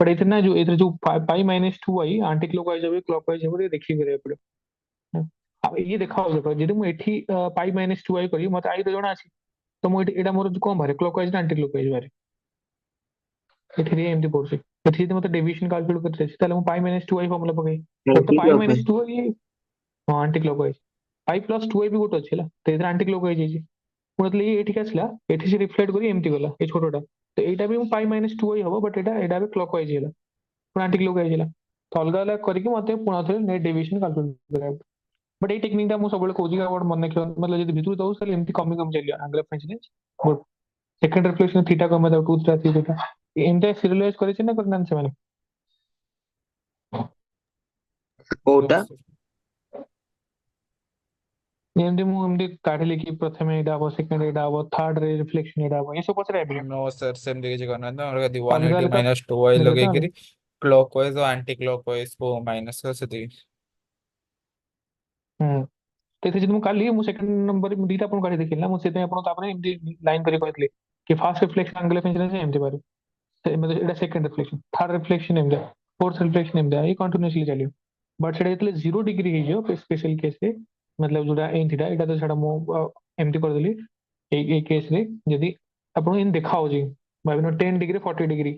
ବଟ୍ ଏଥିରେ ନା ଯୋଉ ଏଥିରେ ଯୋଉ ପାଇ minus two I anti clockwise হবে କ୍ଲକୱାଇଜ হবে ଟିକେ ଦେଖିକି କରିବାକୁ ପଡିବ ଆଉ ଇଏ ଦେଖାଉ ଦେଖ ଯଦି ମୁଁ ଏଠି ପାଇ ମାଇନସ୍ ଟୁ ଆଇ କରିବି ମତେ ଆଇ ତ ଜଣା ଅଛି ତ ମୁଁ ଏଠି ଏଇଟା ମୋର କଣ ବାହାରେ କ୍ଲକୱାଇଜ ନା ଆଣ୍ଟି କ୍ଲକୱାଇଜ ବାହାରେ ଏଥିରେ ଏମିତି ପଡୁଛି ଏଠି ଯଦି ମତେ ଡେଭିଏସନ କାଲକୁଲେଟ କରିତେ ଅଛି ତାହେଲେ ମୁଁ ପାଇ ମାଇନସ୍ ଟୁ ଆଇ ଫର୍ମୁଲା ପକେଇ ବଟ୍ ତ ଆଣ୍ଟି ପାଇ ମାଇନସ୍ ଟୁ ଆଇ ହଁ ଆଣ୍ଟି କ୍ଲକୱାଇଜ ପାଇ ପ୍ଲସ୍ ଟୁ ଆଇ ବି ଗୋଟେ ଅଛି ହେଲା ତ ଏଥିରେ ଆଣ୍ଟି କ୍ଲକୱାଇଜ ହେଇଛି ପୁଣି ଯେତେବେଳେ ଇଏ ଏଠିକି ଆସିଲା ଏଠି ସେ ରିଫ୍ଲେକ୍ଟ କରି ଏମିତି ଗଲା ଏ ଛୋଟଟା ତ ଏଇଟା ବି ମୁଁ ପାଇ ମାଇନସ୍ ଟୁ ଆଇ ହବ ବଟ୍ ଏଇଟା ବି କ୍ଲକୱାଇଜ ହେଲା ପୁଣି ଆଣ୍ଟି କ୍ଲକୱାଇଜ ହେଲା ତ ଅଲଗା ଅଲଗା କରିକି ମତେ ପୁଣି ଥରେ ନେଟ୍ ଡେଭିଏସନ କାଲକୁଲେଟ କରିବାକୁ ବଟ୍ ଏଇ ଟେକ୍ନିକ ଟା ମୁଁ ସବୁବେଳେ କହୁଛି କି ଆପଣ ମନେ ରଖିବ मतलब ଯଦି ଭିତରୁ ଦଉ ତାହେଲେ ଏମିତି କମି କମି ଚାଲିବ angle of incidence second reflection theta कम है 2 3 थीटा ଏମିତି ସିରିୟଲାଇଜ କରିଛି ନା କରିନାହାନ୍ତି ସେମାନେ କୋଉଟା ଯେମିତି ମୁଁ ଏମିତି କାଢିଲି କି ପ୍ରଥମେ ଏଇଟା ହବ ସେକେଣ୍ଡ ଏଇଟା ହବ ଥାର୍ଡ ରେ ରିଫ୍ଲେକ୍ସନ ଏଇଟା ହବ ଏସବୁ ପଛରେ ଭାବିବ नो सर ସେମିତି କିଛି କରିନାହାନ୍ତି ଆମର ଯଦି ଅଲଗା 180 ଅଲଗା ମାଇନସ୍ ଟୁ ଆଇ ମିଳିବ ତ ଲଗେଇକିରି କ୍ଲକ୍ ୱାଇଜ ଆଉ ଆଣ୍ଟି କ୍ଲକ୍ ୱାଇଜ କୁ ମାଇନସ୍ ସେତିକି। ହୁଁ ସେଥିରେ ଯଦି ମୁଁ କାଲି ମୁଁ ସେକେଣ୍ଡ ନମ୍ବର ଦିଟା ଆପଣଙ୍କୁ କାଢି ଦେଖିଲି ନା ମୁଁ ସେଥିପାଇଁ ଆପଣ ତାପରେ ଏମିତି ଲାଇନ କରି କହିଥିଲି କି ଫାର୍ଷ୍ଟ ରିଫ୍ଲେକ୍ସନ ଆଙ୍ଗଲ ଅଫ୍ ଇନସିଡେନ୍ସ ଏମିତି ବାହାରିବ ଏଇଟା ସେକେଣ୍ଡ ରିଫ୍ଲେକ୍ସନ ଥାର୍ଡ ରିଫ୍ଲେକ୍ସନ ଏମିତି ଫୋର୍ଥ ରିଫ୍ଲେକ୍ସନ ଏମିତି ଏଇ କଣ୍ଟିନ୍ୟୁସଲି ଚାଲିବ ବଟ୍ ସେଟା ଯେତେବେଳେ 0 ଡିଗ୍ରୀ ହେଇଯିବ ସ୍ପେଶାଲ କେସରେ मतलब ଯୋଉଟା ଏଇଟା ଏଇଟା ତ ଛାଡ ମୁଁ ଏମିତି କରିଦେଲି ଏଇ କେସରେ ଯଦି ଆପଣଙ୍କୁ ଏମିତି ଦେଖା ହଉଛି ଭାବିନ 10 ଡିଗ୍ରୀ 40 ଡିଗ୍ରୀ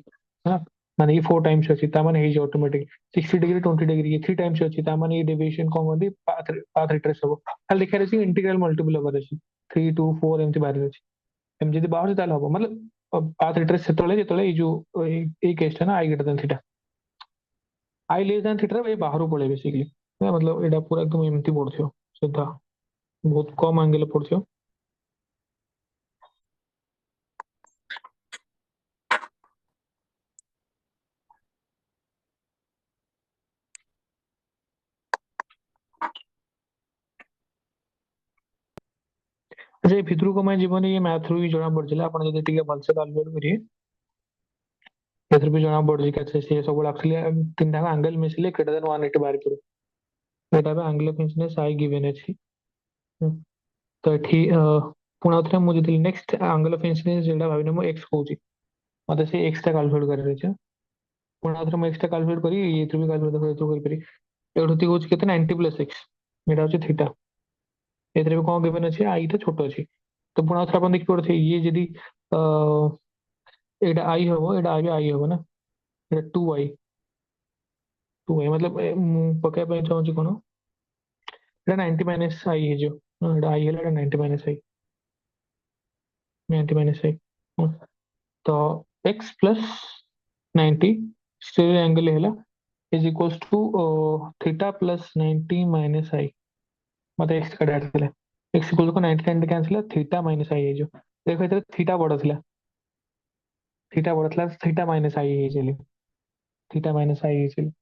ହଁ माने ये 4 टाइम्स अच्छी ता माने हे ऑटोमेटिक 60 डिग्री 20 डिग्री ये 3 टाइम्स अच्छी ता माने ये डेविएशन कौन होती पाथ रिट्रेस हो खाली देखा रही इंटीग्रल मल्टीपल होकर अच्छी 3 2 4 एमती बाहर अच्छी एम जदी बाहर ताले हबो मतलब पाथ रिट्रेस सेतले जेतले ये जो ए केस था ना आई ग्रेटर देन थीटा आई लेस देन थीटा भाई बाहर पड़े बेसिकली मतलब एटा पूरा एकदम एमती पड़थियो सीधा बहुत कम एंगल पड़थियो अच्छा ये भितरु को मैं जीवन ये मैथ रू ही जना पड़जिला आपण जदी टिके भलसे कैलकुलेट करिए एथर भी जना पड़ जी कैसे से सब एक्चुअली तीन टा एंगल मिसले ग्रेटर देन 180 बाहर पड़ो एटा बे angle of incidence i given अछि तो एठी पुणा उतरे मु जदी नेक्स्ट एंगल ऑफ इंसिडेंस जेडा भाबिने मु x कहूची मते से x टा कैलकुलेट कर रही छ पुणा उतरे मु x टा कैलकुलेट करी ये भी कैलकुलेट कर करी एठुती होची केते 90 प्लस x मेरा होची थीटा एथरे भी कोन गिवन अछि आई तो छोटो अछि तो पुणा उतरे अपन देखि पड़थे ये जदी एटा आई हबो एटा आई हबो ना एटा 2 आई मतलब मु पके पे चाहूची कोन एटा 90 माइनस आई है जो एटा आई है एटा 90 माइनस आई 90 माइनस आई तो x प्लस 90 स्टीरियो एंगल है is equals to theta plus 90 minus i मतलब x का डायरेक्ट है x इक्वल को 90 90 कैंसिल है थीटा माइनस आई है जो देखो इधर थीटा बड़ा था थीटा माइनस आई है चलिए थीटा माइनस आई है चलिए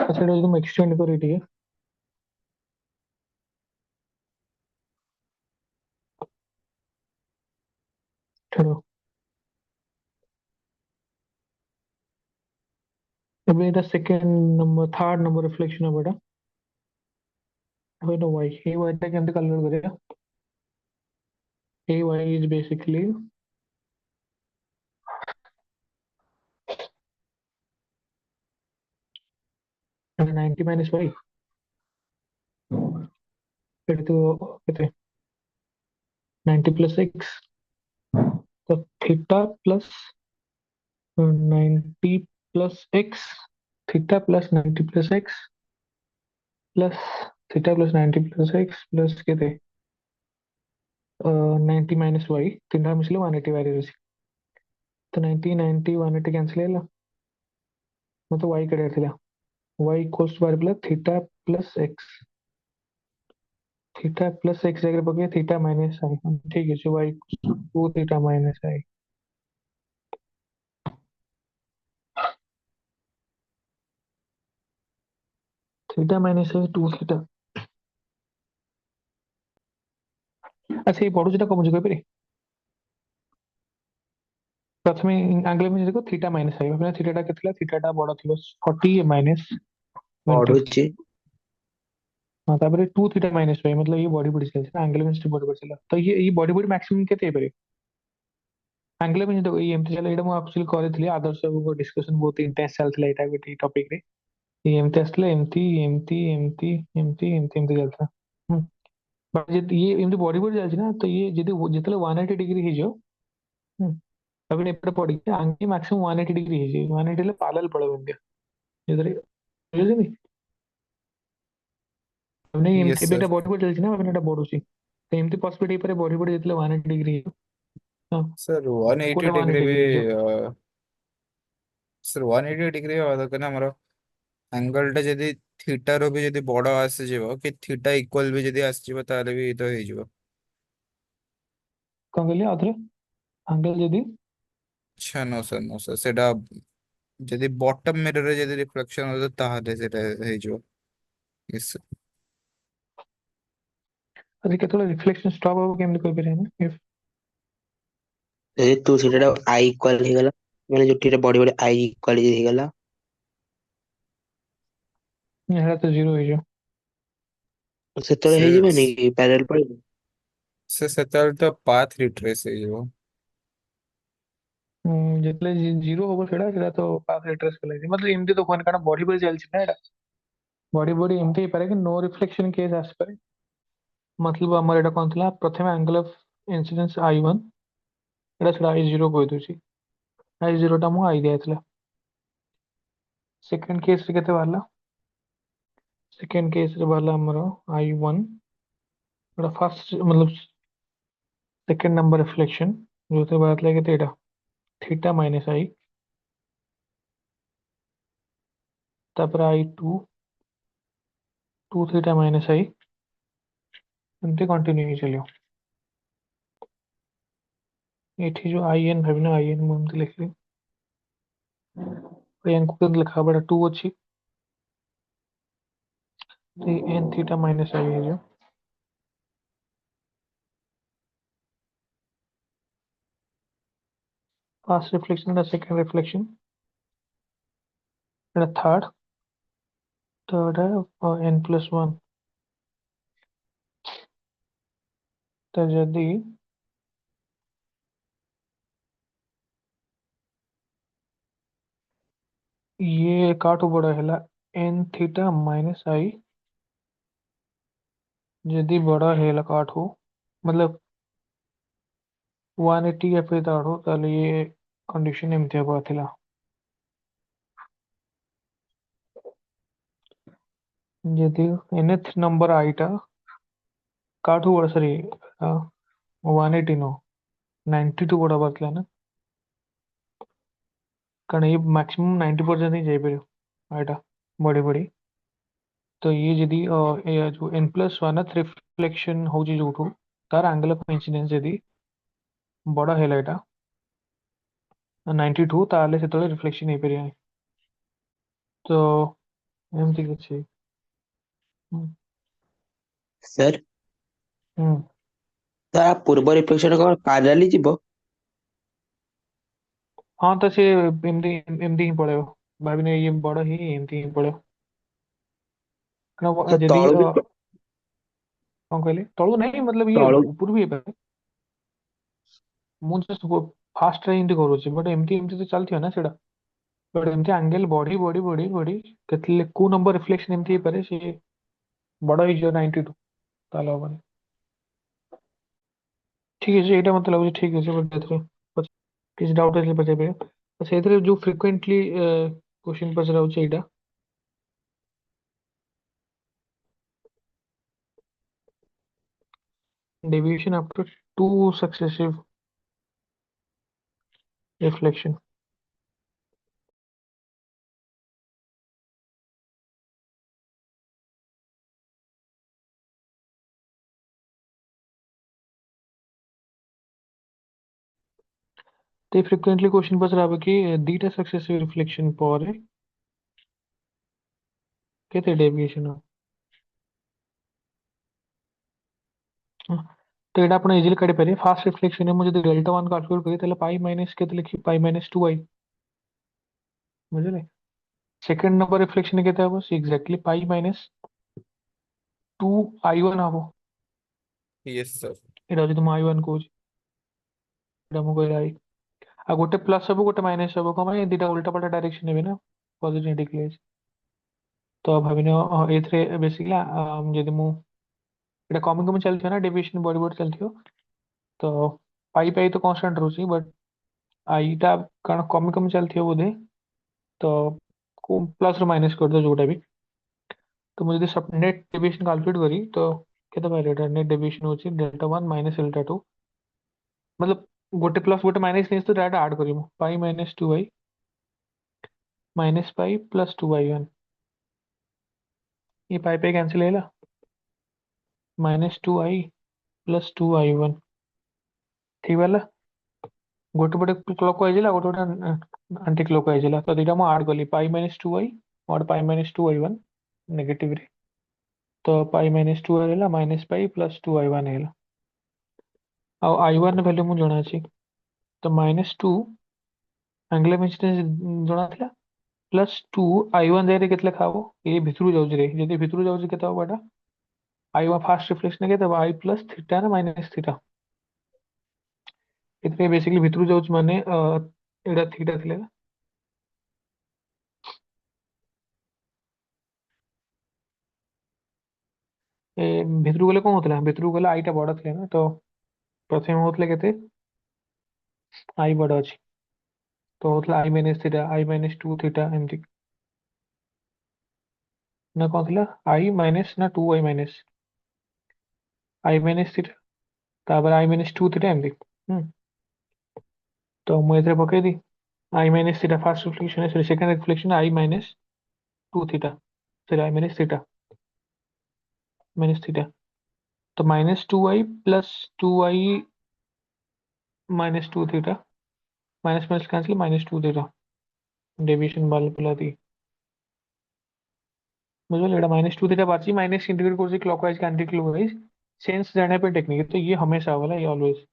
अच्छा এটা যদি এক্সটেন্ড করি এটিকে চলো ଏବେ এটা second number third number reflection হবে এটা হবে এটা y এই y টা কেমনে ক্যালকুলেট করিবা এই y is basically 90 minus y এটা তো কত 90 plus x तो theta plus 90 plus x theta plus 90 plus x plus theta plus 90 plus x plus केते 90 माइनस y तीनटा मिसले 180 बाहर रहछि तो 90 90 180 कैंसिल हैला मतलब y कड़े थिला y इक्वल्स टू बाहर प्लस थीटा प्लस x जगह पके थीटा माइनस आई ठीक है y 2 थीटा माइनस आई थीटा माइनस आई 2 थीटा अच्छा ये पढ़ू जेटा कम जगह पे प्रथमे एंगल में देखो थीटा माइनस आई अपने थीटा केतला थीटा बड़ थिबो 40 माइनस 20 पढ़ुची हां तापर 2 थीटा माइनस आई मतलब ये बॉडी बॉडी चलছে एंगल में से बॉडी बॉडी चला तो ये बॉडी बॉडी मैक्सिमम केते पारे एंगल में देखो ये एमती चला एटा मु एक्चुअली करथली आदर्श को डिस्कशन बहुत इंटेंस चलथला एटा गोटे टॉपिक रे ये एमती आसले एमती चलता बट ये एमती बॉडी बॉडी चलछि ना तो ये जदी जेतले 180 डिग्री हे जो अभी एपटे पड़ी आंगे मैक्सिमम 180 डिग्री हे जे 180 ले पैरेलल पड़ो इंडिया इधर बुझली हमने यस एमती बेटा सर बॉडी बॉडी चलछि ना अभी एटा बडुछि तो एमती पॉसिबिलिटी पर बॉडी बॉडी जेतले 180 डिग्री हां सर 180 कोले डिग्री 180 भी डिग्री जो सर 180 डिग्री हवा दरकार ना हमर एंगल टा जदी थीटा रो भी जदी बड़ आसी जीवो कि थीटा इक्वल भी जदी आसी जीवो ताले भी तो हे जीवो कौन कहलिए आथरे एंगल जदी अच्छा नो सर सेटा जदी बॉटम मिरर रे जदी रिफ्लेक्शन हो ताले सेटा हे जीवो यस अरे केतले रिफ्लेक्शन स्टॉप हो केमने कोइ बेरे ना इफ ଯଦି ତୁ ସେଟା I ଇକ୍ୱାଲ ହେଇଗଲା ମାନେ ଯୋଉଠି ବଡି ବଡି I ଇକ୍ୱାଲ ହେଇଗଲା हेला तो जीरो हे जो ସେତେବେଳେ से ହେଇଯିବନି କି ପ୍ୟାରେଲ ପଳେଇବ से सेताल तो पाथ रिट्रेस हे जीवो जेतले जीरो होबो सेड़ा तो पाथ रिट्रेस के लागि मतलब एमती तो कोन कारण बॉडी बॉडी चलछि ना एटा बॉडी बॉडी एमती हे पारे कि नो रिफ्लेक्शन केस आस पारे मतलब हमर एटा कोन थला प्रथम angle of incidence I1 Etah सेड़ा I0 कहि दोछि आई जीरो टा मु आई दिया सेकंड केस रे केते बाहरला सेकंड केस रे बाहरला हमरो आई वन फर्स्ट मतलब सेकंड नंबर रिफ्लेक्शन जो थे बाहरला केते एटा थीटा माइनस आई तापर आई टू टू थीटा माइनस आई एमती कंटिन्यू ही चलियो एठी जो आई एन भाबिना आई एन मु एमती लिखली एन को केते लिखा बड़ा टू अच्छी तो एन थीटा माइनस आई है जो first reflection second reflection third third है एन प्लस वन तो यदि ये काटो बड़ा हैला एन थीटा माइनस आई यदि बड़ा हैला काटो मतलब 180 या फिर ताड़ो ताले ये कंडीशन एमती हवा थिला यदि nth नंबर आईटा काटो बड़ा सरी 180 नो 92 बड़ा बतला ना कारण ये मैक्सिमम 90% ही जाई परियो आईटा बड़ी बड़ी तो ये यदि ये जो n प्लस वन रिफ्लेक्शन होची जोठू तार एंगल ऑफ इंसिडेंस यदि बड़ा हैला एटा 92 ताले सेतले रिफ्लेक्शन हे परियो तो एमती किछि हम्म सर हम्म। ତା ପୂର୍ବ ରିଫ୍ଲେକ୍ସନ କଣ ପାରାଲି ଯିବ? हाँ तो से एमती एमती ही पड़ेगा भाभी ये बड़ा ही एमती ही पड़ेगा ନା ଯଦି ତଳୁ ବି କଣ କହିଲେ ତଳୁ ନାହିଁ मतलब ଇଏ ତଳୁ ଉପରୁ ବି ହେଇପାରେ ମୁଁ ଜଷ୍ଟ ଫାଷ୍ଟ ରେ ଏମିତି କରୁଛି ବଟ୍ ଏମିତି ଏମିତି ତ ଚାଲିଥିବ ନା ସେଇଟା ବଟ୍ ଏମିତି ଆଙ୍ଗେଲ ବଢି ବଢି ବଢି ବଢି କେତେ କୋଉ ନମ୍ବର ରିଫ୍ଲେକ୍ସନ ଏମିତି ହେଇପାରେ ସେ ବଡ ହେଇଯିବ 92 ତାହେଲେ ହବନି ଠିକ ଅଛି ଏଇଟା ମତେ ଲାଗୁଛି ଠିକ ଅଛି ବଟ୍ ଏଥିରେ କିଛି ଡାଉଟ୍ ଆସିଲେ ପଚାରିପାରିବେ ତ ସେଇଥିରେ ଯୋଉ ଫ୍ରିକ୍ୱେଣ୍ଟଲି କ୍ୱେଶ୍ଚିନ୍ ପଚରାଉଛି ଏଇଟା deviation after two successive reflection ते frequently क्वेश्चन पचराबे कि दीटा सक्सेसिव रिफ्लेक्शन पर केते डेविएशन तो एटा आपण इजीली काढी पारे फास्ट रिफ्लेक्शन में जदि डेल्टा 1 कैलकुलेट करी ताले पाई माइनस केते लिखी पाई माइनस 2i बुझले सेकंड नंबर रिफ्लेक्शन केते हबो एग्जैक्टली पाई माइनस 2i1 हबो यस सर। एटा जदि म i1 कहूची एटा म कहला आई आ गोटे प्लस हबो गोटे माइनस हबो कमाई दीटा उल्टा पल्टा डायरेक्शन हेबे ना पॉजिटिव नेगेटिव तो भाबिनो एथरे बेसिकली जदि मु एटा कमी कमी चलथियो ना डेविएशन बड़ी बड़ी चलथियो तो पाई पाई तो कांस्टेंट रहउची बट आईटा कारण कमी कमी चलथियो बोधे तो को प्लस और माइनस कर दो जोटा भी तो मुझे सब नेट डेविएशन कैलकुलेट करी तो केते पाइले एटा नेट डेविएशन होची डेल्टा 1 माइनस डेल्टा 2 मतलब गोटे प्लस गोटे माइनस नहीं तो डायरेक्ट ऐड करिमु pi minus 2i minus pi plus 2i1 ये पाई पाई कैंसिल हैला माइनस 2i प्लस 2i1 ठीक वाला गोटे पटे क्लॉकवाइज ହେଲା गोटे गोटे आंटी क्लॉकवाइज ହେଲା तो दीटा ମୁଁ ଆड कली पाई माइनस 2i और पाई माइनस 2i1 नेगेटिव रे तो पाई माइनस 2i ହେଲା माइनस पाई प्लस 2i1 ହେଲା ଆଉ i1 वैल्यू ମୁଁ ଜଣା ଅଛି तो माइनस 2 एंगुलर इंसिडेंस ଜଣା ଥିଲା प्लस 2 i1 जाय रे केतले खाबो ए भितरु जाउची रे जदी भितरु जाउची केते हबो एटा i1 फास्ट रिफ्लेक्शन केते हबो i प्लस थीटा ना माइनस थीटा एतरे बेसिकली भितरु जाउची माने एटा थीटा थिले ए भितरु गले कोन होतला भितरु गले आईटा बड़ थिले ना तो प्रथमे होतले केते आई बड़ अछि तो होता i minus theta i minus two theta एमती ना कौन थिला आई माइनस ना टू आई माइनस थीटा तापर आई माइनस टू थीटा एमती तो ମୁଁ ଏଥିରେ ପକେଇଦି i minus theta first reflection है second reflection i minus two theta फिर आई माइनस थीटा तो minus two i plus two i minus two theta minus minus cancel minus two theta deviation बाल पिलाती बुझल एटा माइनस टू थीटा बाची माइनस इंटीग्रेट करছি क्लॉकवाइज का एंटी क्लॉकवाइज सेंस जाने पे टेक्निक तो ये हमेशा वाला ये ऑलवेज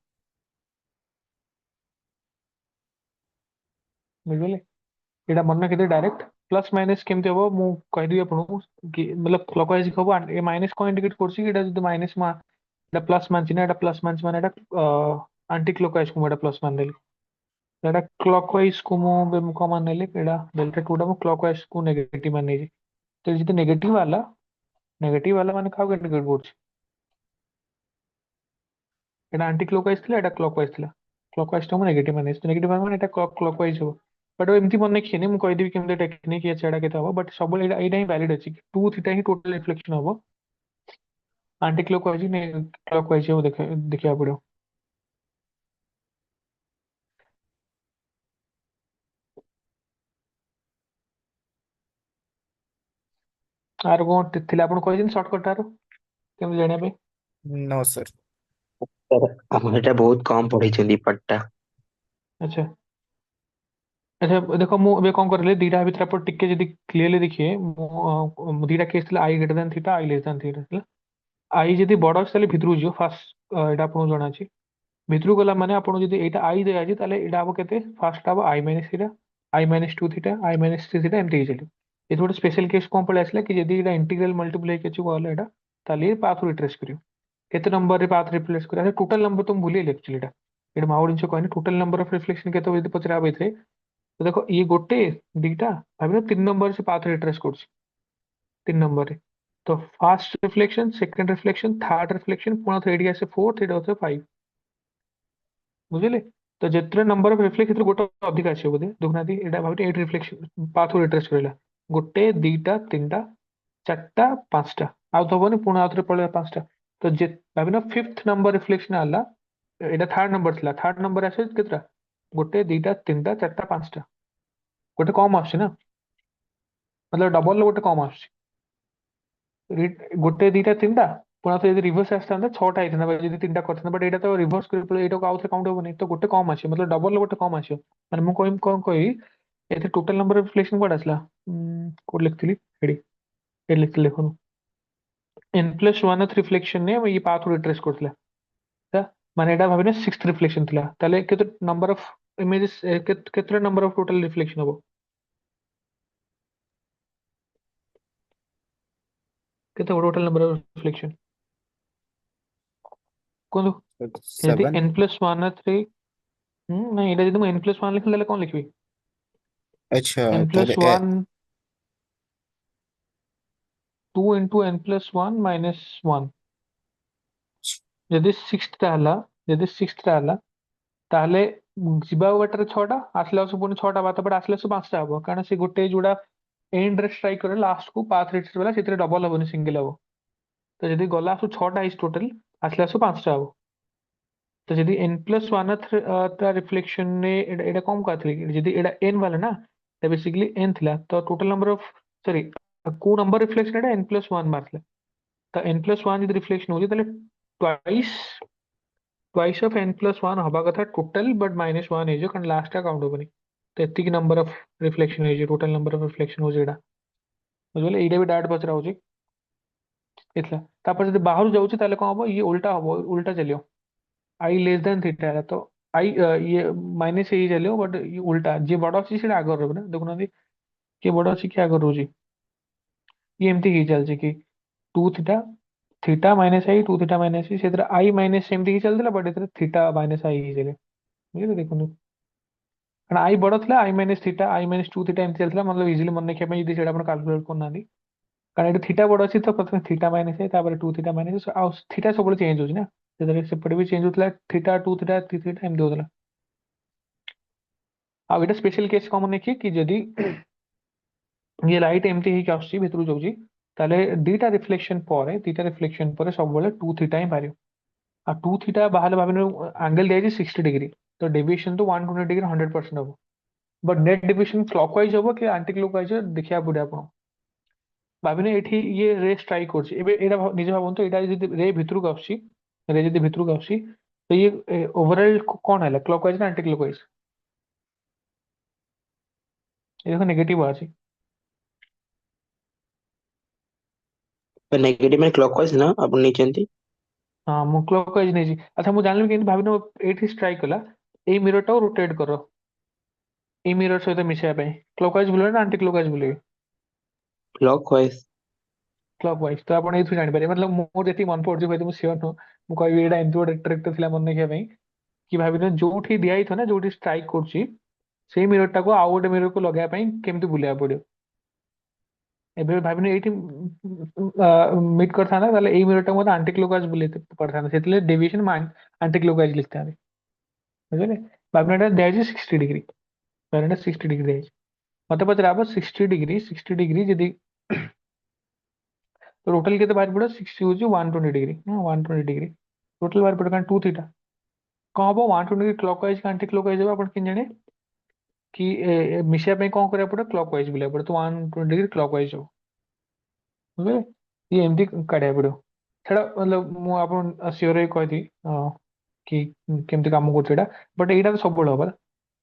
बुझले एटा मन केते डायरेक्ट प्लस माइनस केमते हो मु कहि दिए आपन कि मतलब क्लॉकवाइज हबो ए माइनस को इंडिकेट करছি एटा जदी माइनस मा एटा प्लस मानछि ना एटा प्लस मानछि माने एटा एंटी क्लॉकवाइज को एटा प्लस मान देली एटा क्लॉकवाइज को मु को मान नेली एटा डेल्टा 2 टा मु क्लॉकवाइज को नेगेटिव मान नेजी तो जदी नेगेटिव वाला माने काउ इंडिकेट करछि एटा एंटी क्लॉकवाइज थिला एटा क्लॉकवाइज थिला क्लॉकवाइज टा मु नेगेटिव माने तो नेगेटिव माने एटा क्लॉकवाइज हो बट एमती मन देखिए मु कहि देबी केमते टेक्निक ये छेड़ा केते हो बट सब एटा ही वैलिड अछि 2 थीटा ही टोटल रिफ्लेक्शन हो आंटी क्लॉकवाइज ने क्लॉकवाइज हो देखिया पड़ो आर कोन थिला आपण कहि दिन शॉर्टकट आरो केमते जानिया पे नो सर। सर ଆମର ଏଟା ବହୁତ କମ ପଢେଇଛନ୍ତି ପାଠଟା। अच्छा अच्छा देखो मु एबे कोन करले दीटा भितर पर टिके जदी क्लियरली देखिए मु दीटा केस थिला आई ग्रेटर देन थीटा आई लेस देन थीटा आई जदी बड़ अछि ताले भितरु जियो फास्ट एटा आपण जणा अछि भितरु गला माने आपण जदी एटा आई दे आछि ताले एटा हबो केते फास्ट हबो आई minus theta i minus two theta i minus three theta एमती चली ये थोड़ा स्पेशल केस कोन पळे आसला कि जदी एटा इंटीग्रल मल्टीप्लाई के छु गला एटा ताले पाथ रिट्रेस करियो केते नंबर रे पाथ रिप्लेस करियो टोटल नंबर तुम भूली एक्चुअली एटा एटा माउड इनसे कहनी टोटल नंबर ऑफ रिफ्लेक्शन केते जदी पचरा आबे थे तो देखो ये गोटे दीटा भाबना तीन नंबर से पाथ रिट्रेस करछि तीन नंबर रे तो fast reflection second reflection third reflection Pune thread आसे फोर्थ एटा होते फाइव बुझिले तो जेतरे नंबर ऑफ रिफ्लेक्शन एतरे गोटे अधिक आसे बोधे देखुना दी एटा भाबते एट रिफ्लेक्शन पाथ रिट्रेस करला गोटे दीटा तीनटा चारटा पांचटा आउ तो बने पुणा आउथरे पळे पांचटा तो जे भाबना फिफ्थ नंबर रिफ्लेक्शन आला एटा थर्ड नंबर थिला थर्ड नंबर आसे केतरा गोटे दीटा तीनटा चारटा पांचटा गोटे कम आछे ना मतलब डबल गोटे कम आछे गोटे दीटा तीनटा पुणा तो यदि रिवर्स आसता छटा आइथा यदि तीनटा करता बट एटा तो रिवर्स कर एटा को आउथरे काउंट होबनी तो गोटे कम आछे मतलब डबल गोटे कम आछे माने मु कहि कोन कहि एथे total number of reflection code आसला को लिखथिली एडी ए लिखथिले देखो n प्लस 1 रिफ्लेक्शन ने ये पाथ रिट्रेस करथिला ता माने एटा भाबिने सिक्स्थ रिफ्लेक्शन थिला ताले केते नंबर ऑफ इमेजेस केते नंबर ऑफ टोटल रिफ्लेक्शन हो केते टोटल नंबर ऑफ रिफ्लेक्शन कोन यदि 7। n प्लस 1 3 नहीं एटा जदि n प्लस 1 लिखले कोन लिखबी अच्छा n ताले plus 1 2 into n plus 1 minus 1 ଯଦି ସିକ୍ସଥ ଟା ହେଲା ଯଦି ସିକ୍ସଥ ଟା ହେଲା ତାହେଲେ ଯିବା ବାଟରେ ଛଅଟା ଆସିଲା ବେଳକୁ ପୁଣି ଛଅଟା ବାଟ ପଟେ ଆସିଲା ବେଳକୁ ପାଞ୍ଚଟା ହବ କାରଣ ସେ ଗୋଟେ ଯୋଉଟା ଏଣ୍ଡ ରେ ଷ୍ଟ୍ରାଇକ୍ କରେ ଲାଷ୍ଟ କୁ ପାଥ ରିଟ୍ରେସ୍ ଗଲା ସେଥିରେ ଡବଲ ହବନି ସିଙ୍ଗଲ ହବ ତ ଯଦି ଗଲା ଆସୁ ଛଅଟା ହେଇଛି ଟୋଟାଲ ଆସିଲା ବେଳକୁ ପାଞ୍ଚଟା ହବ ତ ଯଦି n ପ୍ଲସ୍ ୱାନ୍ ତା ରିଫ୍ଲେକ୍ସନ ରେ ଏଇଟା କମ କରିଥିଲି ଯଦି ଏଇଟା n ବାଲା ନା ତ ବେସିକଲି n ଥିଲା ତ ଟୋଟାଲ ନମ୍ବର ଅଫ ସରି କୋଉ ନମ୍ବର ରିଫ୍ଲେକ୍ସନ ଏଇଟା n ପ୍ଲସ୍ ୱାନ୍ ମାରିଥିଲା ତ n ପ୍ଲସ୍ ୱାନ୍ ଯଦି ରିଫ୍ଲେକ୍ସନ ହଉଛି ତାହେଲେ twice twice of n plus one हवा कथा टोटल बट माइनस वन है कारण लास्ट काउंट होबनी तो एतिक नंबर ऑफ रिफ्लेक्शन है टोटल नंबर ऑफ रिफ्लेक्शन हो जेडा बुझले एइटा भी डायरेक्ट पचरा होची एतला तापर जदी बाहर जाउची ताले कोन हबो ये उल्टा हबो उल्टा चलियो आई लेस देन थीटा है तो आई ये माइनस ही चलियो बट ये उल्टा जे बड़ अछि सेटा आगर रहबे ना देखुना के बड़ अछि के आगर रहउची ये एमती ही चलची कि two theta theta minus i two theta minus i से आई माइनस सेमती ही चलथिला बट एतरे थीटा माइनस आई ही चले बुझले देखुनु कारण आई बड़ थिला i minus theta i minus two theta एमती चलथिला मतलब इजीली मन रखिया ପାଇଁ ଯଦି सेटा आपण कैलकुलेट करनानी कारण एटा थीटा बड़ अछि तो प्रथमे थीटा माइनस आई तापर टू थीटा माइनस आ थीटा सब चेंज होची ना सेतरे सेपटे भी चेंज होतला theta two theta three theta एमती होतला ଆଉ ଏଇଟା ସ୍ପେଶିଆଲ କେସ୍ କଣ ମାନେ କି ଯଦି ये ଲାଇଟ୍ ଏମିତି ହେଇକି ଆସୁଛି ଭିତରୁ ଯାଉଛି ତାହେଲେ ଦିଟା ରିଫ୍ଲେକ୍ସନ ପରେ ସବୁବେଳେ ଟୁ ଥିଟା ହିଁ ବାହାରିବ। ଆଉ ଟୁ ଥିଟା ବାହାରେ ଭାବିନି ଆଙ୍ଗେଲ ଦିଆଯାଇଛି 60 डिग्री, ତ ଡେଭିଏସନ ତ 120 डिग्री 100% ହବ। ବଟ୍ ନେଟ୍ ଡେଭିଏସନ କ୍ଲକ୍ ୱାଇଜ ହବ କି ଆଣ୍ଟି କ୍ଲକ୍ ୱାଇଜ ଦେଖିବାକୁ ପଡିବ ଆପଣ। ଭାବିନେ ଏଠି ଇଏ ରେ ଷ୍ଟ୍ରାଇକ୍ କରୁଛି, ଏବେ ଏଇଟା ନିଜେ ଭାବନ୍ତୁ ଏଇଟା ଯଦି ରେ ଭିତରକୁ ଆସୁଛି, ରେ ଯଦି ଭିତରକୁ ଆସୁଛି ତ ଇଏ ଓଭରଅଲ୍ କଣ ହେଲା, କ୍ଲକ୍ ୱାଇଜ ନା ଆଣ୍ଟି କ୍ଲକ୍ ୱାଇଜ? ଏ ଦେଖ ନେଗେଟିଭ ଅଛି। ନେଗେଟିଭ ମାନେ କ୍ଲକୱାଇଜ ନା ଆପଣ ନେଇଛନ୍ତି? ହଁ ମୁଁ କ୍ଲକ୍ ୱାଇଜ ନେଇଛି। ଆଚ୍ଛା ମୁଁ ଜାଣିଲି କେମିତି, ଭାବିନେ ଏଇଠି ଷ୍ଟ୍ରାଇକ୍ କଲା, ଏଇ ମିରରଟାକୁ ରୋଟେଟ୍ କର ଏଇ ମିରର ସହିତ ମିଶିବା ପାଇଁ, କ୍ଲକ୍ ୱାଇଜ ବୁଲେଇବେ ନା ଆଣ୍ଟି କ୍ଲକ୍ ୱାଇଜ ବୁଲେଇବେ? କ୍ଲକୱାଇଜ। Clockwise. ତ ଆପଣ ଏଇଥିରୁ ଜାଣିପାରିବେ, मतलब ମୁଁ ଯେତିକି ମନେ ପଡୁଛି, ହୁଏତ ମୁଁ ସିଓର ନୁହଁ, ମୁଁ କହିବି ଏଇଟା ଏମିତି ଗୋଟେ ଟ୍ରିକ୍ ଥିଲା ମନେ ରଖିବା ପାଇଁ କି ଭାବିନେ ଯୋଉଠି ଦିଆହେଇଥିବ ନା, ଯୋଉଠି ଷ୍ଟ୍ରାଇକ୍ କରୁଛି ସେଇ ମିରରଟାକୁ ଆଉ ଗୋଟେ ମିରରକୁ ଲଗେଇବା ପାଇଁ କେମିତି ବୁଲେଇବାକୁ ପଡିବ। ଏବେ ଭାବିନେ ଏଇଠି ମିଟ୍ କରିଥାନ୍ତା ତାହେଲେ ଏଇ ମିରରଟାକୁ ମୋତେ ଆଣ୍ଟି କ୍ଲକ୍ ୱାଇଜ ବୁଲେଇ କରିଥାନ୍ତା, ସେଥିଲାଗି ଡେଭିଏସନ ଆଣ୍ଟି କ୍ଲକ୍ ୱାଇଜ ଲିଖିଥାନ୍ତି, ବୁଝିଲେ? ଭାବିନେ ଏଟା ଦିଆଯାଇଛି 60 डिग्री, ଭାବିନେ 60 डिग्री ଦିଆଯାଇଛି। ମତେ ପଚରା ହବ 60 डिग्री ଯଦି टोटल केते बाहर पड़े, 60 होची 120 डिग्री ना, 120 डिग्री टोटल बाहर पड़े कारण टू थीटा कौन हम 120 क्लॉकवाइज का एंटी क्लॉकवाइज होगा अपन किन जाने कि मिशिया पे कौन करे पड़े, क्लॉकवाइज बुलाए पड़े, तो 120 डिग्री क्लॉकवाइज हो, बुझे? ये एमती काढ़िया पड़ो छड़ा, मतलब मु आपन सियोर ही कहती कि केमती काम करछ एटा, बट एटा तो सब बड़ हबा।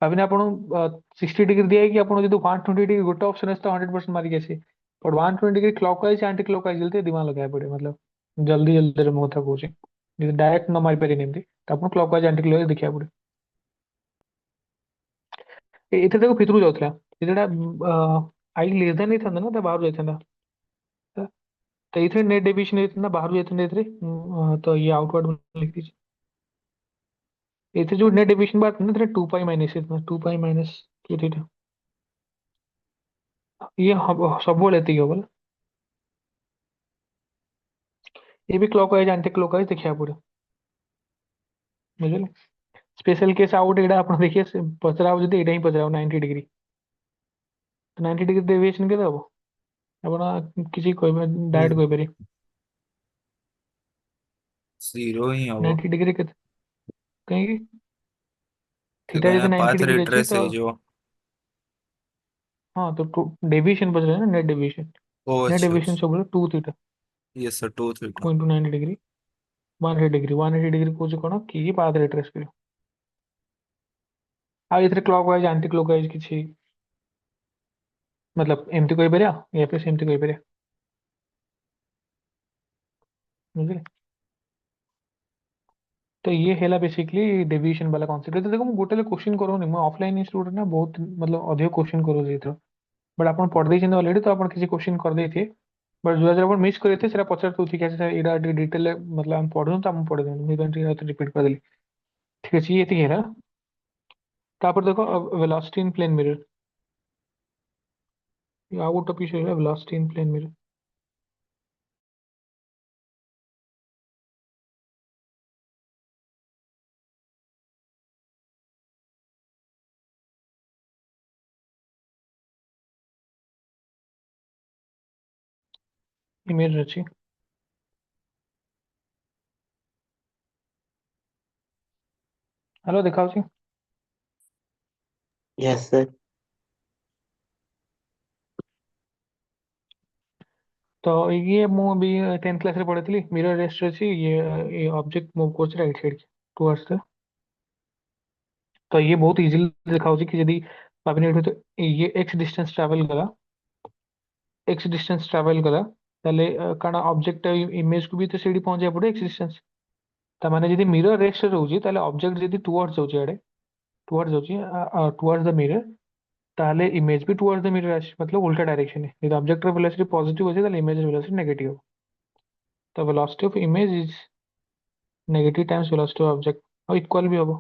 भाबिने आपण 60 डिग्री दिया कि आपण जदि 120 डिग्री गोटे ऑप्शन है तो 100% मारिक आसी, but 120 degree clockwise anti clockwise जल्दी दिमाग लगाए पड़े, मतलब जल्दी जल्दी रे मोथा कहूँ ଯଦି ଡାଇରେକ୍ଟ ନ ମାରିପାରିନି ଏମିତି ତ ଆପଣ କ୍ଲକ୍ ୱାଇଜ ଆଣ୍ଟି କ୍ଲକ୍ ଦେଖିବାକୁ ପଡିବ। ଏଥିରେ ତାକୁ ଭିତରକୁ ଯାଉଥିଲା, ଯେଟା ଆଇ ଲେସ୍ ଦେନ୍ ହେଇଥାନ୍ତା ନା ତା ବାହାରୁ ଯାଇଥାନ୍ତା, ତ ଏଇଥିରେ ନେଟ୍ ଡେଭିଏସନ ହେଇଥାନ୍ତା ବାହାରୁ ଯାଇଥାନ୍ତା ଏଥିରେ, ତ ଇଏ ଆଉଟୱାର୍ଡ ଲେଖିଦେଇଛି। ଏଥିରେ ଯୋଉ ନେଟ୍ ଡେଭିଏସନ ବାହାରିଥାନ୍ତା ଏଥିରେ 2 ପାଇ ମାଇନସ୍ ହେଇଥାନ୍ତା, 2 ପାଇ ମାଇନସ୍ ଏଇଟା ଇଏ ହବ ସବୁବେଳେ ଏତିକି ହବ ନା, ये भी क्लॉकवाइज एंटी क्लॉकवाइज देखिया पड़े, बुझिले? स्पेशल केस आउट एडा आपण देखिए पचरा हो जदी एडा ही पचरा 90 डिग्री, तो 90 डिग्री डेविएशन के दबो आपण किसी कोई डायरेक्ट कोई पारे जीरो ही हब 90 डिग्री के कहीं तो थीटा कहना जब 90 पाथ डिग्री अच्छी रिट्रेस तो है जो। हाँ तो डेविएशन पच रहा है ना, नेट डेविएशन, ओ नेट अच्छा डेविएशन अच्छा। सब 2 theta yes sir, 2 3। 2 * 90 degree 180 degree 180 degree को कौन कि पाथ रिट्रेस करियो। आ इथरे क्लॉकवाइज एंटी क्लॉकवाइज किछि मतलब एमती कोई परिया या फिर सेमती कोई परिया, बुझिले? तो ये हैला बेसिकली डेविएशन वाला कॉन्सेप्ट। तो देखो मैं गोटे क्वेश्चन करूनी, मैं ऑफलाइन स्टूडेंट ना बहुत मतलब अधिक क्वेश्चन करू जेथरो, बट आपन पढ़ देछन ऑलरेडी तो आपन किसी क्वेश्चन कर देथे, बट जो जरा अपन मिस करथे सेरा पचार तो ठीक है सर एडा डिटेल मतलब हम पढ़ू तो हम पढ़ देनु मैं तो रिपीट कर देली, ठीक है ये ठीक है ना। तापर देखो वेलोसिटी इन प्लेन मिरर, ये आउट टॉपिक है velocity in plane mirror. Image अच्छी, हेलो दिखाओ सी। Yes sir. तो ये मु अभी 10th क्लास रे पढ़ी मिरर रेस्ट अच्छी, ये ऑब्जेक्ट मूव कर राइट साइड टुवर्ड्स द, तो ये बहुत इजीली दिखाओ कि यदि भाभी तो ये एक्स डिस्टेंस ट्रैवल कला ताले काना ऑब्जेक्ट इमेज को भी तो सीडी पहुंच जाय पड़े एक्स डिस्टेंस, ता माने यदि मिरर रेस्ट रहउची ताले ऑब्जेक्ट यदि टुवर्ड्स जाउची आड़े टुवर्ड्स जाउची टुवर्ड्स द मिरर, ताले इमेज भी टुवर्ड्स द मिरर आसी, मतलब उल्टा डायरेक्शन है। यदि ऑब्जेक्ट ର वेलोसिटी पॉजिटिव अछि ताले इमेज ର वेलोसिटी नेगेटिव हो, तो velocity of image is negative times velocity of object और इक्वल भी हबो,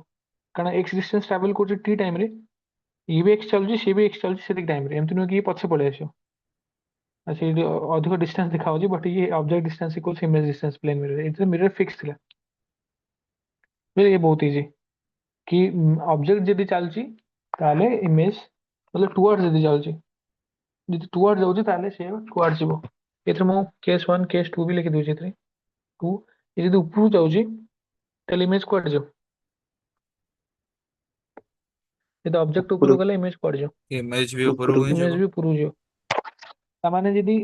कारण एक्स डिस्टेंस ट्रैवल करछि टी टाइम रे, ये भी एक्स चलछि सी भी एक्स चलछि सेतिक टाइम रे, एमति नुह कि पछे पळे आसियो। अच्छा ये अधिक डिस्टेंस दिखाऊँ बट ये object distance equals image distance plane mirror, इधर मिरर फिक्स थिला, फिर ये बहुत इजी कि ऑब्जेक्ट यदि चलची ताले इमेज मतलब टुवर्ड्स जदी जाउची जदी टुवर्ड्स जाउची ताले से टुवर्ड्स जीवो एथरे मो केस 1 केस 2 भी लिखि दोची एथरे 2 ये जदी ऊपर जाउची ताले इमेज कुआड जाउ जदी ऑब्जेक्ट ऊपर ଉପରୁ गला इमेज कुआड जाउ इमेज भी ऊपर ଉପରକୁ ही इमेज जीव भी ऊपर जाउ तामाने जदी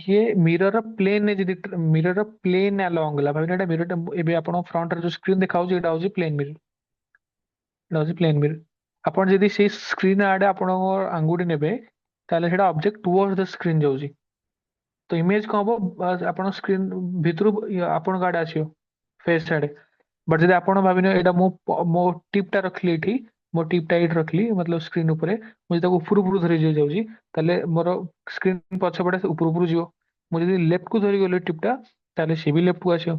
ये मिरर प्लेन ने जदी मिरर प्लेन अलोंग गला भाई एटा मिरर एबे आपण फ्रंट रे जो स्क्रीन देखाउची एटा होची प्लेन मिरर एटा होची प्लेन मिरर आपण जदी से स्क्रीन आडे आपण आंगुठी नेबे ताले सेटा ऑब्जेक्ट टुवर्ड्स द स्क्रीन जाउची तो इमेज कौन हम आपण स्क्रीन भितर आपण गाड आसियो फेस साइड बट जब आपण भाबिनो एटा मो टिप टा रखली एठी मो टिप टा एठी रखली मतलब स्क्रीन ऊपर मुझे ताको ऊपर ऊपर धरि जाउची ताले मोर स्क्रीन पछे पड़े ऊपर ऊपर जिवो मुझे जदी लेफ्ट को धरि गेलो टिप टा ताले से भी लेफ्ट को आसियो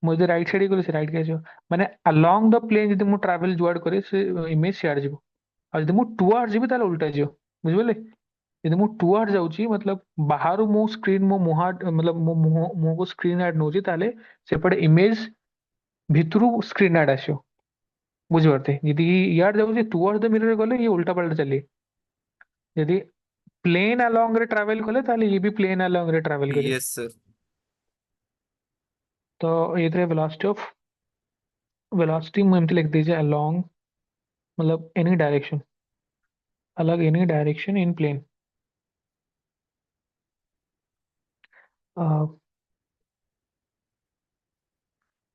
मुझे जदी राइट साइड गलो से राइट के आसियो माने अलोंग द प्लेन जदी मु ट्रैवल जुआड करे से इमेज सियाड जिवो आ जदी मु टुवर्ड्स जिवि ताले उल्टा जिवो बुझिबले यदि ମୁଁ ଟୁୱାର୍ଡ ଯାଉଛି मतलब ବାହାରୁ ମୁଁ ସ୍କ୍ରିନ ମୋ ମୁହଁ मतलब ମୋ ମୁହଁକୁ ସ୍କ୍ରିନ ଆଡ ନଉଛି ତାହେଲେ ସେପଟେ ଇମେଜ ଭିତରୁ ସ୍କ୍ରିନ ଆଡ ଆସିବ ବୁଝିପାରୁଥିବେ ଯଦି ଇଆଡେ ଯାଉଛି ଟୁୱାର୍ଡ ଦ ମିରର ଗଲେ ଇଏ ଉଲ୍ଟା ପାଲ୍ଟା ଚାଲିବ ଯଦି ପ୍ଲେन ଆଲଙ୍ଗ ରେ ट्रावेल କଲେ ତାହେଲେ ଇଏ ବି ପ୍ଲେन ଆଲଙ୍ଗ ରେ ट्रावेल କରିବ यस सर ତ ଏଇଥିରେ वेलोसिटी ମୁଁ ଏମିତି लिख दीजिए along मतलब एनी डायरेक्शन अलग any direction in plane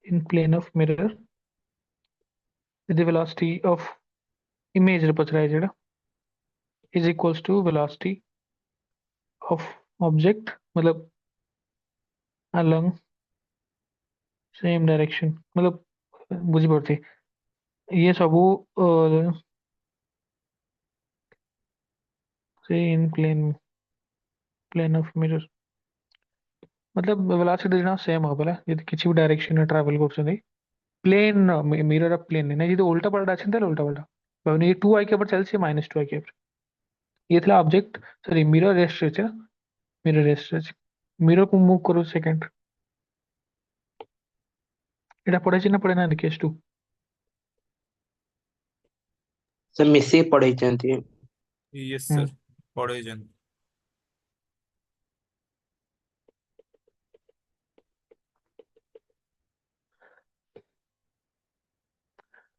in plane of mirror the velocity of image रे पचरा है जेड़ा is equals to velocity of object मतलब along same direction मतलब बुझी पड़ती ये सबू से इन प्लेन ऑफ मिरर मतलब वेलोसिटी ना सेम हो बोला यदि किसी भी डायरेक्शन में ट्रैवल करछन प्लेन मिरर ऑफ प्लेन नहीं यदि उल्टा पलटा अछि त उल्टा पलटा भावने ये 2 आई के ऊपर चलছে -2 आई के ऊपर ये थला ऑब्जेक्ट सॉरी मिरर रेस्ट है मिरर रेस्ट है मिरर को मूव करो सेकंड एटा पड़े छी ना पड़े ना केस 2 ସେ ମିଶିକି ପଢେଇଛନ୍ତି। यस हम्म सर पढ़े जन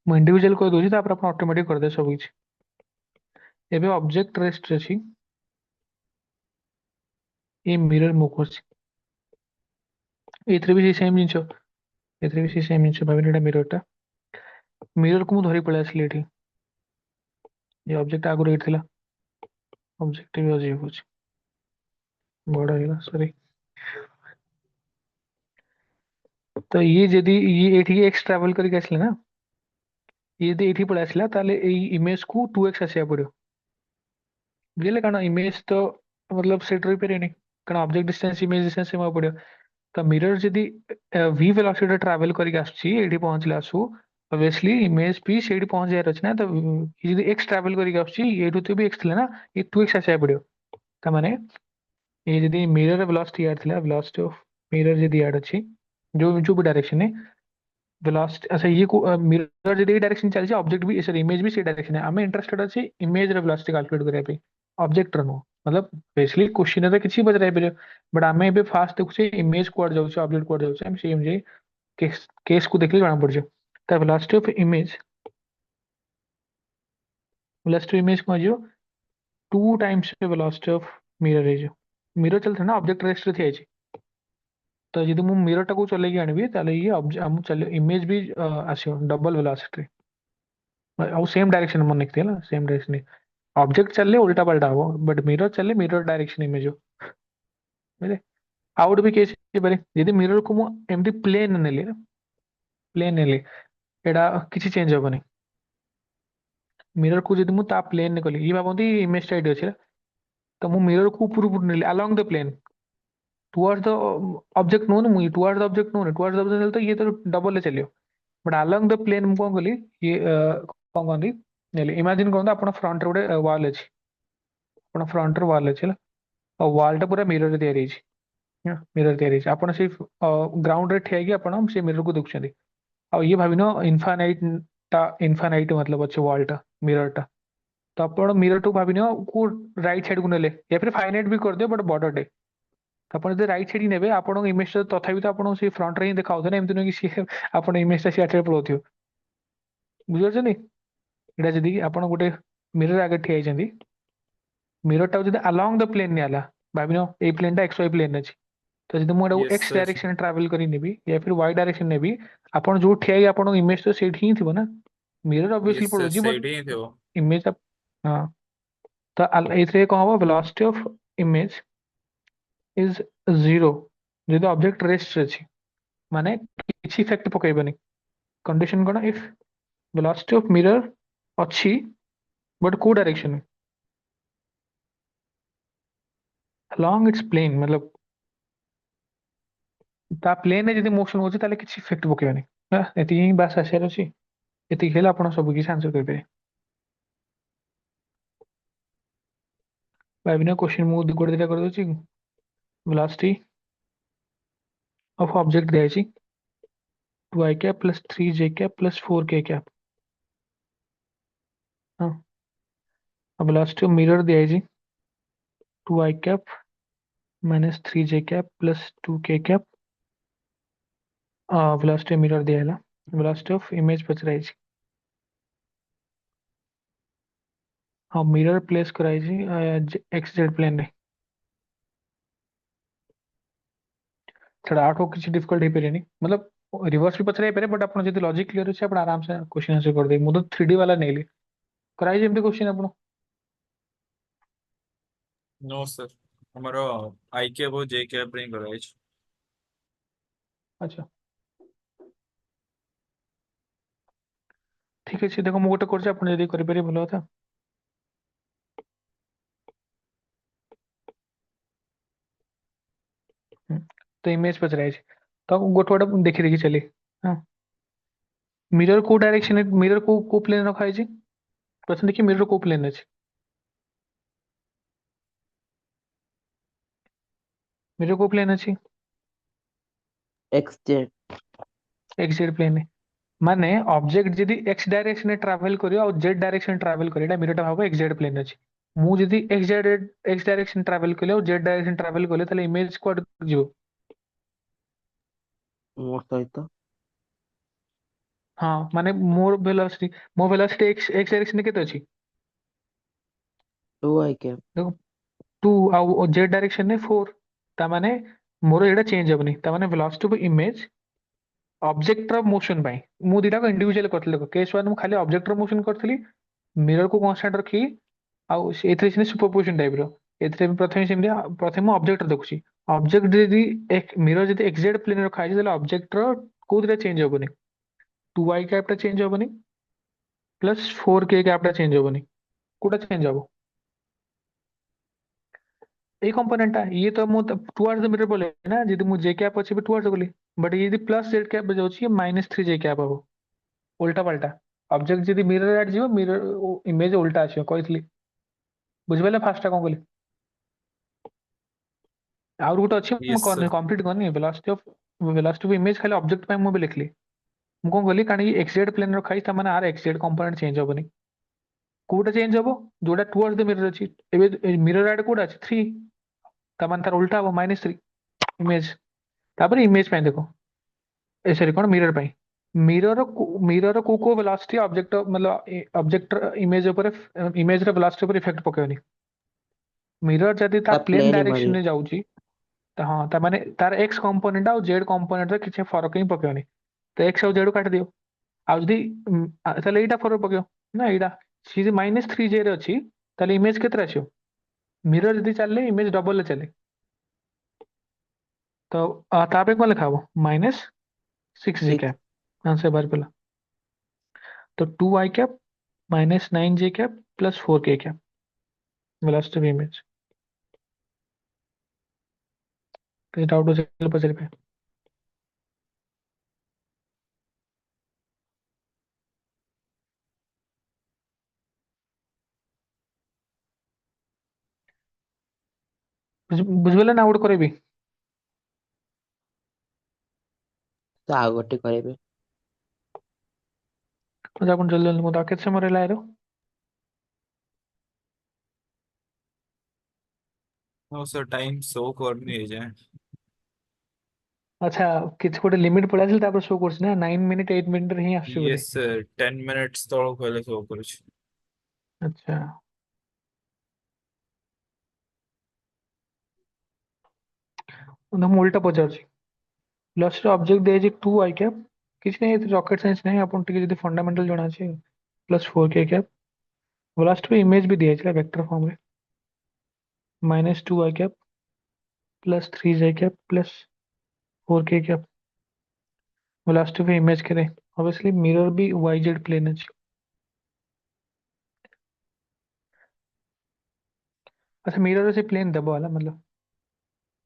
ମୁଁ इंडिविजुअल को दोजी तापर अपन ऑटोमेटिक कर दे सब किछ एबे ऑब्जेक्ट रेस्ट अछि ये मिरर मूव करछि एथरे भी सेम जिंस एथरे भी सेम जिंस भाबे एटा मिरर को मु धरि पळे आसली एठी ये ऑब्जेक्ट आगु रेट थिला ऑब्जेक्ट भी अजीब होछि बड़ा हैला सॉरी तो ये जदी ये एठी एक्स ट्रैवल करके आसले ना ये यदि एठी पळे आसला ताले ए इमेज को 2x आसिया पड़ियो बुझले काना इमेज तो मतलब सेट रही पेरेनी काना ऑब्जेक्ट डिस्टेंस इमेज डिस्टेंस से पड़ियो तो मिरर जदी v वेलोसिटी ट्रैवल करके आछी एठी पहुंचला आसु ऑब्वियसली इमेज भी सेठी पहुंच जाय रछ ना तो ये जदी x ट्रैवल करके आछी एठू तो भी x थिला ना ये 2x आसिया पड़ियो त माने ये जदी मिरर वेलोसिटी यार थिला वेलोसिटी ऑफ मिरर जदी यार अछि जो भी डायरेक्शन है वेलोसिटी अच्छा ये को मिरर जदी डायरेक्शन चलछि ऑब्जेक्ट भी सॉरी इमेज भी से डायरेक्शन है हमें इंटरेस्टेड अछि इमेज रे वेलोसिटी कैलकुलेट करिया पे ऑब्जेक्ट रनो मतलब बेसिकली क्वेश्चन रे किछि बजराय पे बट हमें एबे फास्ट देखुछे इमेज कोड जाउछ ऑब्जेक्ट कोड जाउछ हम सेम जे केस को देखले जाना पड़ त velocity of image velocity image को जो 2 टाइम्स वेलोसिटी ऑफ मिरर है जो मिरर चलथे ना ऑब्जेक्ट रेस्ट रे थी तो जदि मु मिरर टाको चलेकी आनिबी ताले ये हम चले इमेज भी आसियो डबल वेलोसिटी और सेम डायरेक्शन मन निकते ना सेम डायरेक्शन ऑब्जेक्ट चलले उल्टा पलटा हो बट मिरर चलले मिरर डायरेक्शन इमेज हो बुझले आउट भी केस पारे यदि मिरर को मु एमडी प्लेन नेली एडा किछि चेंज होबनी मिरर को यदि मु ता प्लेन ने कली ये भाबंती इमेज टाइड अछि तो मु मिरर को ऊपर ऊपर नेली along the plane towards the object नो मु टुवर्ड्स द ऑब्जेक्ट नो टुवर्ड्स द ऑब्जेक्ट तो ये तो डबल ले चलियो बट अलोंग द प्लेन मु कोन कली ये कोन कोन नेली इमेजिन कोन अपन फ्रंट रे गोटे वॉल अछि अपन फ्रंट रे वॉल अछि और वॉल टा पूरा मिरर तैयारी अछि मिरर तैयारी अछि अपन से ग्राउंड रे ठिया कि अपन से मिरर को देखुछथि और ये भाबिनो इनफाइनाइट टा इनफाइनाइट मतलब अच्छे वॉल टा मिरर टा तो आपण मिरर टू भाभी नियो को राइट साइड को नेले या फिर फाइनाइट भी कर दियो बट बॉर्डर तो ଆପଣ ଯଦି ରାଇଟ୍ ସାଇଡ୍ ନେବେ ଆପଣଙ୍କ ଇମେଜ ତଥାପି ତ ଆପଣଙ୍କୁ ସେଇ ଫ୍ରଣ୍ଟ ରେ ହିଁ ଦେଖାଉଥିବ ନା ଏମିତି ନୁହେଁ କି ସିଏ ଆପଣ ଇମେଜ ଟା ସିଆଡେ ପଳଉଥିବ ବୁଝିପାରୁଛନ୍ତି ଏଇଟା ଯଦି ଆପଣ ଗୋଟେ ମିରର ଆଗରେ ଠିଆ ହେଇଛନ୍ତି ମିରର ଟାକୁ ଯଦି ଆଲଙ୍ଗ ଦ ପ୍ଲେନ ନିଆଲା ଭାବିନିଅ ଏଇ ପ୍ଲେନ ଟା XY ପ୍ଲେନ ଅଛି ତ ଯଦି ମୁଁ ଏଟାକୁ yes X sir. Direction travel କରି ନେବି या फिर Y डायरेक्शन ନେବି ଆପଣ ଯୋଉ ଠିଆ ହେଇକି ଆପଣଙ୍କ ଇମେଜ ତ ସେଇଠି ହିଁ ଥିବ ନା ମିରର ଅବଭିୟସଲି यस सर ପଳଉଛି ବଟ୍ ସେଇଠି ହିଁ ଥିବ। ଇମେଜ ହଁ ତ ଏଇଥିରେ କଣ ହବ velocity of image is zero ଯଦି ଅବଜେକ୍ଟ ରେଷ୍ଟ ଅଛି ମାନେ କିଛି ଇଫେକ୍ଟ ପକେଇବନି कंडीशन कौन इफ वेलोसिटी ऑफ मिरर अच्छी बट को डायरेक्शन along its plane मतलब ତା ପ୍ଲେନ ରେ ଯଦି ମୋଶନ ହଉଛି ତାହେଲେ କିଛି ଇଫେକ୍ଟ ପକେଇବନି ଏତିକି ହିଁ ବାସ୍ ଆସିବାର ଅଛି ଏତିକି ହେଲେ ଆପଣ ସବୁ କିଛି ଆନ୍ସର କରିପାରିବେ ଭାବିନିଅ क्वेश्चन ମୁଁ ଗୋଟେ ଦିଟା କରିଦଉଛି velocity of object ଦିଆଯାଇଛି 2i cap plus 3j cap plus 4k cap ହଁ ଆଉ velocity of mirror ଦିଆଯାଇଛି 2i cap minus 3j cap plus 2k cap velocity of mirror ଦିଆହେଲା velocity of image ପଚରାଯାଇଛି हाँ मिरर प्लेस कराई एक्स जेड प्लेन रे छड़ा आठ किसी डिफिकल्ट हो पारेनी मतलब रिवर्स भी पचरा पारे बट आपन जदी लॉजिक क्लियर अछि आपन आराम से क्वेश्चन आंसर कर दे मु तो 3D वाला नेली कराई जेमते क्वेश्चन आपन नो सर ଆମର आई कैप और जे कैप ରେ ହିଁ କରାଯାଇଛି। अच्छा ठीक अछि देखो मु गोटे करछि आपन जदी करि पारे भलो था तो इमेज पचराई तो गोटे गोटे देखि देखि चली हां मिरर को डायरेक्शन मिरर को प्लेन रखा है प्रश्न देखिए मिरर को प्लेन अछि मिरर को प्लेन अछि XZ एक्स जेड प्लेन माने ऑब्जेक्ट जदी एक्स डायरेक्शन में ट्रैवल करियो और जेड डायरेक्शन ट्रैवल करियो एटा मिरर भाबो एक्स जेड प्लेन अछि मु जदी एक्स डायरेक्शन ट्रैवल कले और जेड डायरेक्शन ट्रैवल कले ताले इमेज क्वाड जिवो ମୋ ସହିତ हाँ माने मोर वेलोसिटी एक्स एक्स डायरेक्शन केते अछि 2i cap देखो 2 आ जेड डायरेक्शन ने 4 ता माने मोर एटा चेंज हेबनी ता माने वेलोसिटी ऑफ इमेज ऑब्जेक्ट रो मोशन बाय मु दिटा को इंडिविजुअल करथले केस 1 मु खाली ऑब्जेक्ट रो मोशन करथली मिरर को कांस्टेंट रखी आउ एथरे से सुपरपोजिशन टाइप रो एथरे प्रथमे सेमि प्रथमे ऑब्जेक्ट देखुची ऑब्जेक्ट जदी एक मिरर जदी एक्सजेड प्लेन रखा है ताले ऑब्जेक्ट रो कोदरे चेंज हेबनी 2i कैप टा चेंज हेबनी प्लस 4k कैप टा चेंज हेबनी कोटा चेंज हबो ए कंपोनेंट टा ये तो मु टुवर्ड्स द मिरर बोले ना जदी मु जे कैप अछि टुवर्ड्स बोली बट ये यदि प्लस जेड कैप जाउची माइनस 3j कैप हबो उल्टा पलटा ऑब्जेक्ट जदी मिरर आड जीवो मिरर इमेज उल्टा आछियो कहइतली बुझबेले फास्ट कोन कहली और गोटे अच्छी यस सर। कंप्लीट करनी वेलोसिटी ऑफ इमेज खाली ऑब्जेक्ट पे मु भी लिखली मु कोन कहली कारण ये एक्सजेड प्लेन रखाई त माने आर एक्सजेड कंपोनेंट चेंज होबनी कोटा चेंज हबो जोटा टुवर्ड्स द मिरर अछि एबे मिरर आड कोटा अछि 3 त माने तार उल्टा हबो -3 इमेज तापर इमेज पे देखो ए सॉरी कोन मिरर पे मिरर को वेलोसिटी ऑब्जेक्ट मतलब ऑब्जेक्ट इमेज ऊपर इमेज रे वेलोसिटी ऊपर इफेक्ट पकेबनी मिरर जदी ता ତା प्लेन ପ୍ଲେନ୍ ହିଁ डायरेक्शन ମାରିବ ରେ जाउची तो हाँ ता माने तार एक्स कंपोनेंट और जेड कंपोनेंट रे किछि फरक ही पकेबनी तो एक्स और जेड को काट दियो आ जदी ताले एटा फरक पकेयो ना एटा सी -3j रे अछि ताले इमेज केतरा आछियो मिरर जदी चलले इमेज डबल ले चले तो तापे कोन लिखा हबो -6j 6 कैप आंसर बार पेला तो 2i cap -9j cap plus 4k cap velocity of image କିଛି ଡାଉଟ୍ ଅଛି ହେଲେ ପଚାରିବେ ବୁଝିପାରିଲେ ନା ଆଉ ଗୋଟେ କରିବି ତ ଆଉ ଗୋଟେ କରିବେ ତ ଆପଣ ଜଲ୍ଦି ଜଲ୍ଦି ମୋତେ ଆଉ କେତେ ସମୟ ରହିଲା ଏର ହଁ ସर ଟାଇମ୍ ଶୋ କରୁନି ଏଯାଏଁ। ଆଚ୍ଛା କିଛି ଗୋଟେ ଲିମିଟ ପଳେଇ ଆସିଲେ ତାପରେ ଶୋ କରୁଛି ନା 9 ମିନିଟ୍ 8 ମିନିଟ୍ ରେ ହିଁ ଆସୁଛି ବୋଧେ। ୟେସ୍ ସର୍ 10 minutes ତଳକୁ କହିଲେ ଶୋ କରୁଛି। ଆଚ୍ଛା ମୁଁ ଉଲ୍ଟା ପଚାରୁଛି। ଲସ୍ଟ ଅବଜେକ୍ଟ ଦିଆଯାଇଛି 2 i କ୍ୟାପ୍, କିଛି ନାହିଁ ଏଥିରେ ରକେଟ ସାଇନ୍ସ ନାହିଁ, ଆପଣ ଟିକେ ଯଦି ଫଣ୍ଡାମେଣ୍ଟାଲ ଜଣା ଅଛି, plus 4k cap. Last image ବି ଦିଆଯାଇଥିଲା ଭେକ୍ଟର ଫର୍ମରେ, -2 i cap plus 3 j cap plus 4k cap. Last पे इमेज करें, ऑब्वियसली मिरर भी वाई जेड प्लेन है। अच्छा मिरर से प्लेन दबा वाला मतलब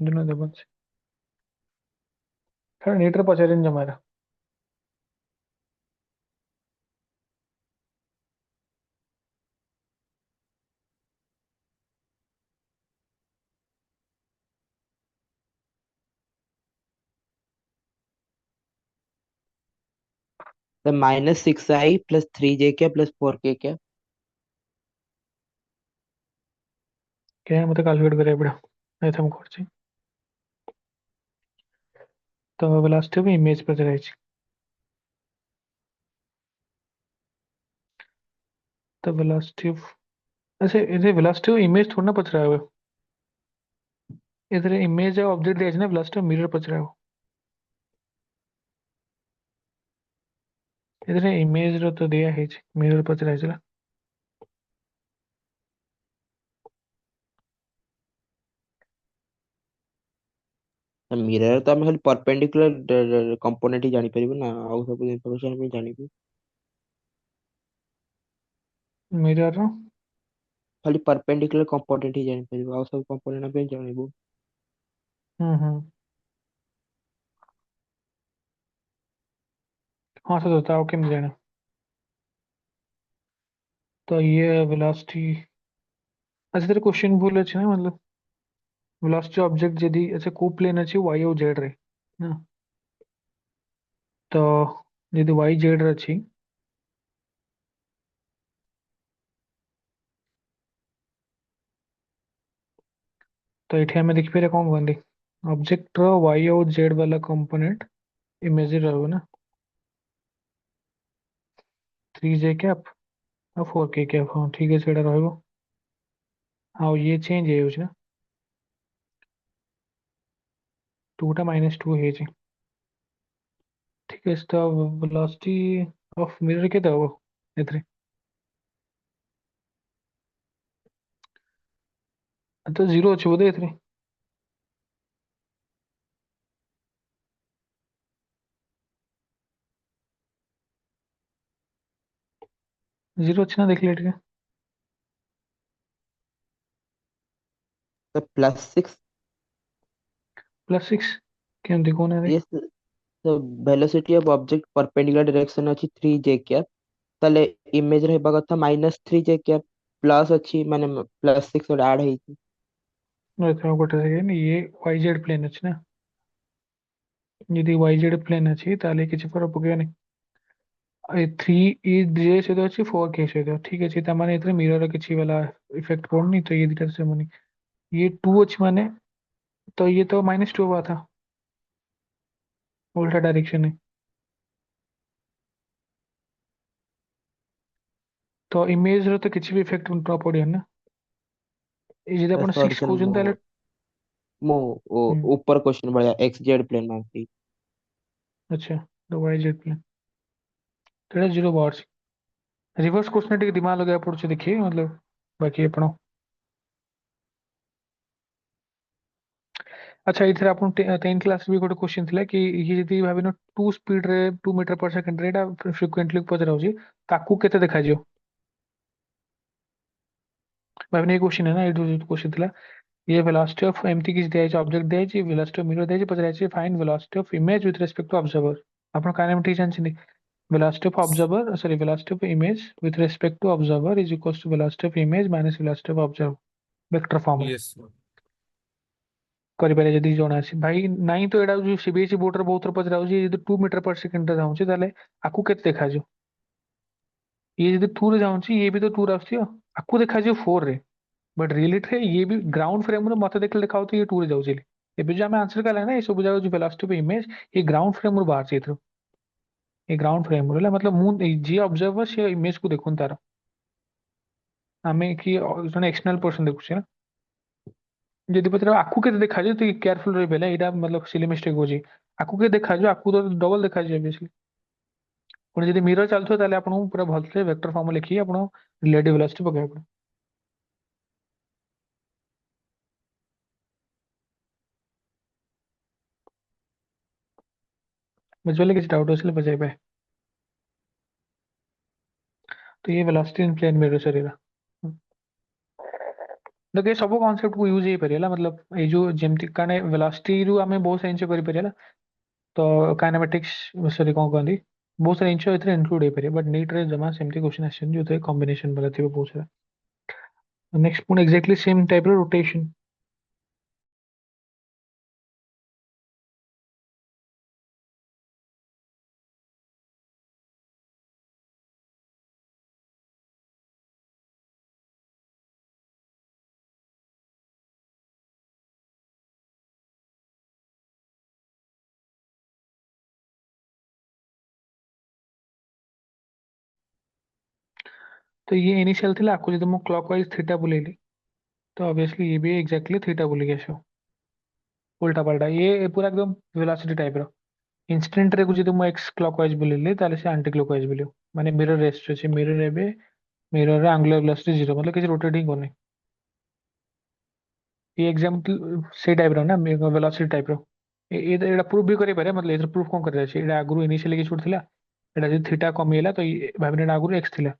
दोनों दबा से थोड़ा नीटर पचारें जमारा। तो -6i प्लस 3j क्या प्लस 4k क्या। क्या है मतलब कैलकुलेट करे बड़ा ऐसा हम करते हैं। तो लास्ट पे इमेज पर रहे तो वेलोसिटी अच्छा इधर वेलोसिटी इमेज थोड़ा ना पच रहा है, इधर इमेज ऑब्जेक्ट दिया है ना, वेलोसिटी मिरर पच रहा है। इधर इमेज रो तो दिया है मिरर पच रहा है चला। मिरर तो आम खाली परपेंडिकुलर कंपोनेंट ही जानी परिबो ना, आउ सब इंफॉर्मेशन भी जानिबो। मिरर रो खाली परपेंडिकुलर कंपोनेंट ही जानी परिबो, आउ सब कंपोनेंट भी जानिबो। हम्म। हाँ सर बताओ क्या मिल जाना। तो ये वेलोसिटी अच्छा तेरे क्वेश्चन भूल अच्छे ना मतलब वेलोसिटी ऑब्जेक्ट यदि अच्छा को प्लेन अच्छी वाई और जेड रे ना, तो यदि वाई जेड रे अच्छी तो ये हमें देखी पे कौन बंदी ऑब्जेक्ट रो वाई और जेड वाला कंपोनेंट इमेज रहो ना 3 j कैप और 4k कैप। हाँ ठीक है सेटा रहो। हाँ ये चेंज है ना 2 -2 है जी। ठीक है इसका वेलोसिटी ऑफ मिरर के वो इधर तो जीरो अच्छी बोधे इधर जीरो अच्छी ना देख लेट के तो +6 +6 क्या देखो ना रे। ये तो velocity of object perpendicular direction अछि 3j क्या, ताले इमेज रहबा कथा -3j क्या प्लस अछि माने +6 और ऐड है। तो गोटे सेकेंड ये वाई जेड प्लेन अच्छी ना, यदि वाई जेड प्लेन अच्छी ताले किसी फरक पकेगा 3 जे सहित अच्छी 4k सहित ठीक अच्छे ताମାନେ ଏଥିରେ ମିରର କିଛି वाला इफेक्ट पड़नी, तो ये दिटा से मनी ये 2 अच्छी माने तो ये तो -2 हुआ था उल्टा डायरेक्शन है। तो इमेज रो तो किसी भी इफेक्ट उन पड़े ना, ये यदि अपन सॉरी 6 सर कहउछन ताले मो हम्म, ऊपर क्वेश्चन बढ़िया XZ प्लेन मांगती। अच्छा तो वाई जेड प्लेन तेरा जीरो बार रिवर्स क्वेश्चन टिके दिमाग लगा पड़ुछ देखिए मतलब बाकी ଆପଣ अच्छा इधर आपण 10 क्लास भी गोटे क्वेश्चन थिला कि ये यदि भाबिनो 2 स्पीड रे 2 मीटर पर सेकंड रे एटा फ्रिक्वेंटली पचरा होची ताकू केते देखा जियो भाबिनो ये क्वेश्चन है ना, ये क्वेश्चन थिला ये वेलोसिटी ऑफ एमटी किस दिया है ऑब्जेक्ट दिया है वेलोसिटी ऑफ मिरर दिया है पचरा है find velocity of image with respect to observer. आपण काइनेमेटिक्स जानछनी velocity of observer sorry velocity of image with respect to observer is equals to velocity of image minus velocity of observer vector form रे यस सर। କରିପାରିବେ ଯଦି ଜଣା ଅଛି ଭାଇ ନାଇଁ ତ ଏଟା ଯୋଉ ସିବିଏସଇ ବୋର୍ଡ ରେ ବହୁତ ଥର ପଚରା ହଉଛି ଯଦି 2 ମିଟର पर सेकंड ରେ ଯାଉଛି ତାହେଲେ ଆକୁ କେତେ ଦେଖାଯିବ, ଇଏ ଯଦି 2 ରେ ଯାଉଛି ଇଏ ବି ତ 2 ରେ ଆସୁଥିବ ଆକୁ ଦେଖାଯିବ 4 ରେ। बट रियलिटी ये भी ग्राउंड फ्रेम रे मते देखले देखा ये टू रे जाउची एबे जो आमे आंसर कला ना ये सब जागा जो वेलोसिटी पे इमेज ये ग्राउंड फ्रेम रो बाहर से ये ग्राउंड फ्रेम रो मतलब मु जी ऑब्जर्वर से इमेज को देखुन तार आमे कि जने एक्सटर्नल पर्सन देखुछे ना जदि पत्र आकु के देखा जाय तो केयरफुल रही बेला एटा मतलब सिली मिस्टेक होजी आकु के देखा जाय आकु तो डबल देखा जाय बेसिकली पुणी जदि मिरर चलथो ताले आपन पूरा भलसे वेक्टर फॉर्म लिखि आपन रिलेटिव वेलोसिटी पकाय पड़ो बुझले किछ डाउट होसले बजाय पे तो ये वेलोसिटी इन प्लेन मिरर सरीरा देखिए सब कांसेप्ट को यूज हे परिला मतलब ए जो जेमति काने वेलोसिटी रु हमें बहुत सारे जिनिस करि परिला तो काइनेमेटिक्स सॉरी कोन कहंदी बहुत सारे जिनिस एथरे इंक्लूड हे परिया बट नीट रे जमा सेमति क्वेश्चन आछन जो ते कॉम्बिनेशन वाला थिबो बहुत सारा नेक्स्ट पुणी एग्जैक्टली सेम टाइप रो रोटेशन तो ये इनिशियल थिला आकु जदि मु क्लॉकवाइज थीटा बुलेली तो ऑब्वियसली ये भी एग्जैक्टली थीटा बुली गेसो उल्टा पलटा ये पूरा एकदम वेलोसिटी टाइप रो इंस्टेंट रे को जदि मु एक्स क्लॉकवाइज बुलेली ताले से एंटी क्लॉकवाइज बुलियो माने मिरर रेस्ट अछि मिरर एबे मिरर रे एंगुलर वेलोसिटी 0 मतलब किसी रोटेटिंग कोनी ये एग्जांपल से टाइप रो ना वेलोसिटी टाइप रो ये एटा प्रूफ भी करि पारे मतलब एथर प्रूफ कोन करे छै एटा आगु इनिशियली कि छोड़ थिला एटा जे थीटा कमिला तो भाबने आगु एक्स थिला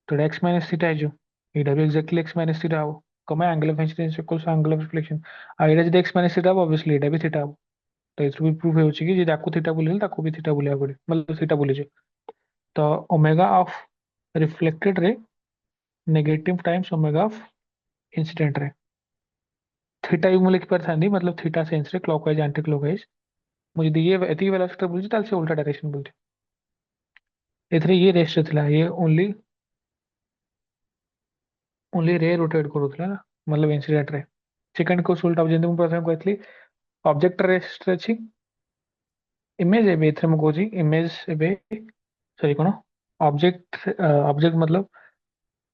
तो एक्स माइनस थीटा जो एटा भी एक्जेक्टली एक्स माइनस थीटा हो comma angle of incidence equals angle of reflection आ एटा जे एक्स माइनस थीटा हो ऑब्वियसली एटा भी थीटा हो तो एथर भी प्रूफ होछि कि जे आकु थीटा बुलेल ताकु भी थीटा बुलिया पड़े मतलब थीटा बुले जे तो omega of reflected ray negative times omega of incident ray theta भी लिख पार थांदी मतलब थीटा सेंस रे क्लॉकवाइज एंटी क्लॉकवाइज मुझे ये एति वेलोसिटी बोलছি ताल से उल्टा डायरेक्शन बोलते एथरे ये रेस्ट थिला ये ओनली ओनली रे रोटेट करूथला ना मतलब इंसिडेंट रे सेकंड को उल्टा जेंति मु प्रथम कहथली ऑब्जेक्ट रेस्ट अछि इमेज एबे एथरे मु कहूची इमेज एबे सॉरी कोन ऑब्जेक्ट मतलब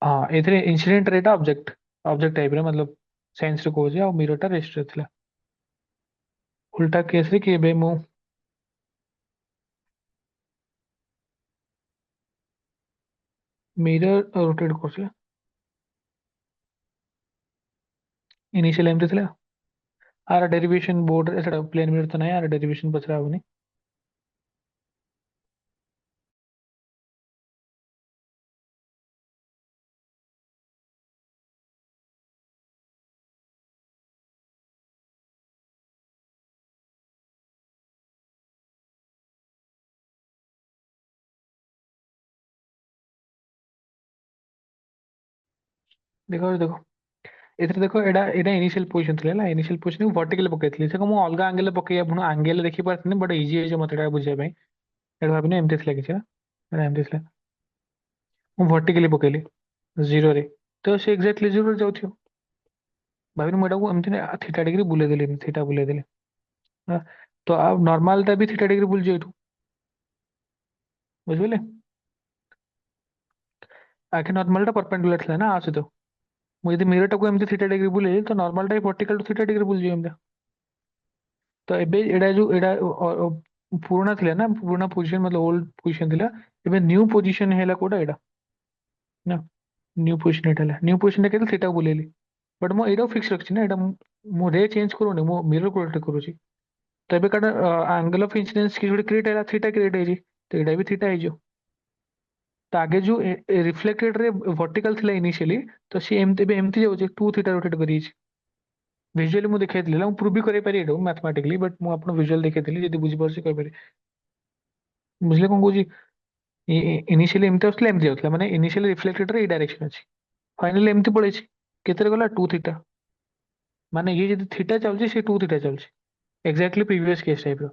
हां एथरे इंसिडेंट रेटा ऑब्जेक्ट ऑब्जेक्ट टाइप रे मतलब सेंस रे कहूची आ मिरर टा रेस्ट थिला उल्टा केस रे कि एबे मु मिरर रोटेट करछला इनिशियल एमती थिला are derivation board Etah plane mirror तो नहीं आर डेरिवेशन पछरा होनी देखो देखो एथरे देखो एडा एडा इनिशियल पोजीशन थिला ना इनिशियल पोजीशन वर्टिकल पकेथली से मु अलगा एंगल पके आपण एंगल देखि पारथनी बट इजी है जो मते एडा बुझे भाई एडा भाबिने एमती थिला किछ ना एडा एमती थिला मु वर्टिकली पकेली जीरो रे तो से एग्जैक्टली जीरो रे जाउथियो भाबिने मु एडा को एमती थीटा डिग्री बुले देली थीटा बुले देली हाँ, तो अब नॉर्मल ता भी थीटा डिग्री बुल जेठू बुझले आखे नॉर्मल टा परपेंडिकुलर थिला ना आसे तो मु यदि मिरर टा को एमती थीटा डिग्री बुले तो नॉर्मल टा वर्टिकल टू थीटा डिग्री बुल जे एमती तो एबे एडा जो एडा पुराना थिला ना पुराना पोजीशन मतलब ओल्ड पोजीशन थिला एबे न्यू पोजीशन हेला कोडा एडा ना न्यू पोजीशन एटा न्यू पोजीशन केते थीटा बुलेली बट मो एडा फिक्स रखछि ना एडा मो रे चेंज करूनी मो मिरर को रोटेट करूछि तो एबे काडा एंगल ऑफ इंसिडेंस की जोड़ी क्रिएट हैला थीटा क्रिएट है जी तो एडा भी थीटा है जो तो आगे जो रिफ्लेक्टेड रे वर्टिकल थिला इनिशियली तो सी एमते बे एमती जाउ जे 2 थीटा रोटेट करी छी विजुअली मु देखैतली मु प्रूव भी करै पारि एडा मैथमेटिकली बट मु आपन विजुअल देखैतली जदी बुझी परसी करै पारि बुझले कोन कहूची इनिशियली एमती आसला एमती जाउतला माने इनिशियली रिफ्लेक्टेड रे डायरेक्शन अछि फाइनली एमती पळै छी केतरे गला 2 थीटा माने ये जदी थीटा चलछि से 2 थीटा चलछि एग्जैक्टली प्रीवियस केस टाइप रो